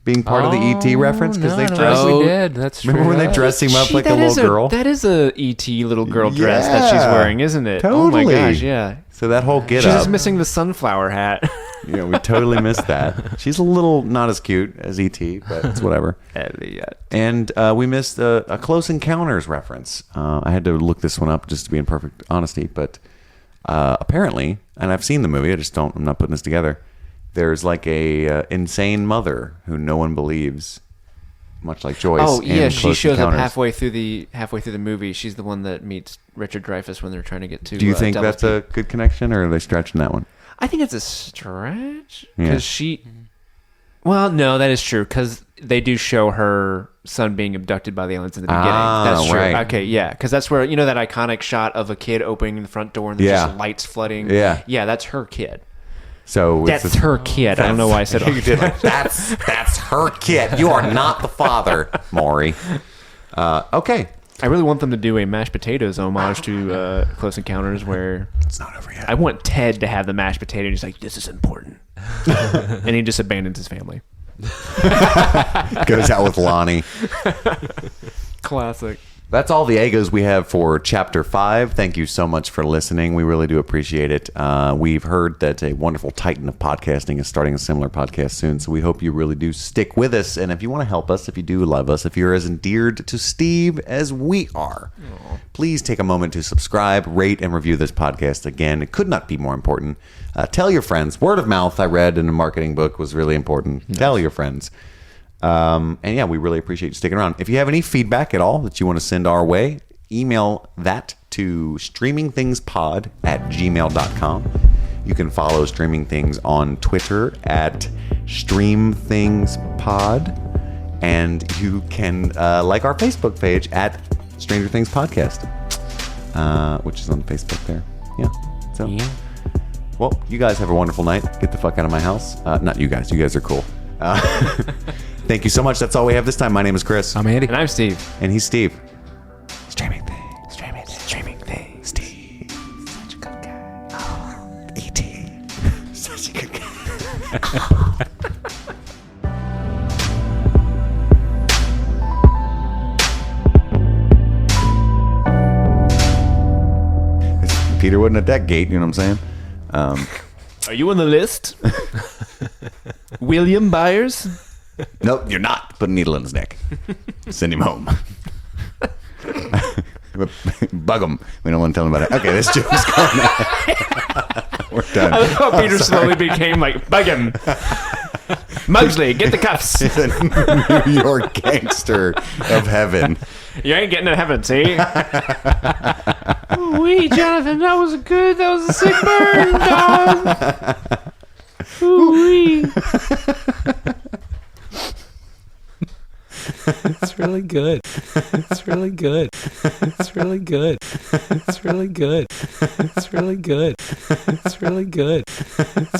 Being part of the ET reference? Because they dressed. we did. That's true. Remember when they dressed him up like a little girl? That is a ET little girl dress that she's wearing, isn't it? Totally. Oh my gosh, yeah. So that whole get She's up. just missing the sunflower hat. Yeah, we totally missed that. She's a little not as cute as ET, but it's whatever. And we missed a Close Encounters reference. I had to look this one up just to be in perfect honesty, but apparently, and I've seen the movie, I'm not putting this together. There's like a insane mother who no one believes, much like Joyce. Oh yeah, in she Close shows Encounters. up halfway through the movie. She's the one that meets Richard Dreyfuss when they're trying to get to. Do you think Devil's that's a good connection, or are they stretching that one? I think it's a stretch Yeah. because she. Well, no, that is true because they do show her son being abducted by the aliens in the beginning. That's true. Right. Okay, yeah, because that's where that iconic shot of a kid opening the front door and there's just lights flooding. Yeah, that's her kid. So that's her kid. I don't know why I said you did like, that's her kid. You are not the father, Maury. Okay. I really want them to do a mashed potatoes homage to Close Encounters where it's not over yet. I want Ted to have the mashed potato and he's like, this is important. And he just abandons his family. Goes out with Lonnie. Classic. That's all the egos we have for Chapter 5. Thank you so much for listening. We really do appreciate it. We've heard that a wonderful titan of podcasting is starting a similar podcast soon, so we hope you really do stick with us. And if you want to help us, if you do love us, if you're as endeared to Steve as we are, please take a moment to subscribe, rate, and review this podcast. Again, it could not be more important. Tell your friends. Word of mouth, I read in a marketing book, was really important. Nice. Tell your friends. And yeah, we really appreciate you sticking around. If you have any feedback at all that you want to send our way, email that to streamingthingspod@gmail.com. You can follow Streaming Things on Twitter at StreamThingsPod. And you can like our Facebook page at Stranger Things Podcast, which is on Facebook there. Yeah. So, well, you guys have a wonderful night. Get the fuck out of my house. Not you guys. You guys are cool. Thank you so much. That's all we have this time. My name is Chris. I'm Andy. And I'm Steve. And he's Steve. Streaming Things. Streaming Things. Steve. Such a good guy. Oh, E.T. Such a good guy. Peter wasn't at that gate, you know what I'm saying? Are you on the list? William Byers? Nope, you're not. Put a needle in his neck. Send him home. Bug him. We don't want to tell him about it. Okay, this joke's going on. We're done. I love how Peter slowly became like, bug him. Mugsley, get the cuffs. He's a New York gangster of heaven. You ain't getting to heaven, see? Wee, Jonathan, that was a sick burn, dog. Ooh-wee. It's really good. It's really good. It's really good. It's really good. It's really good. It's really good. It's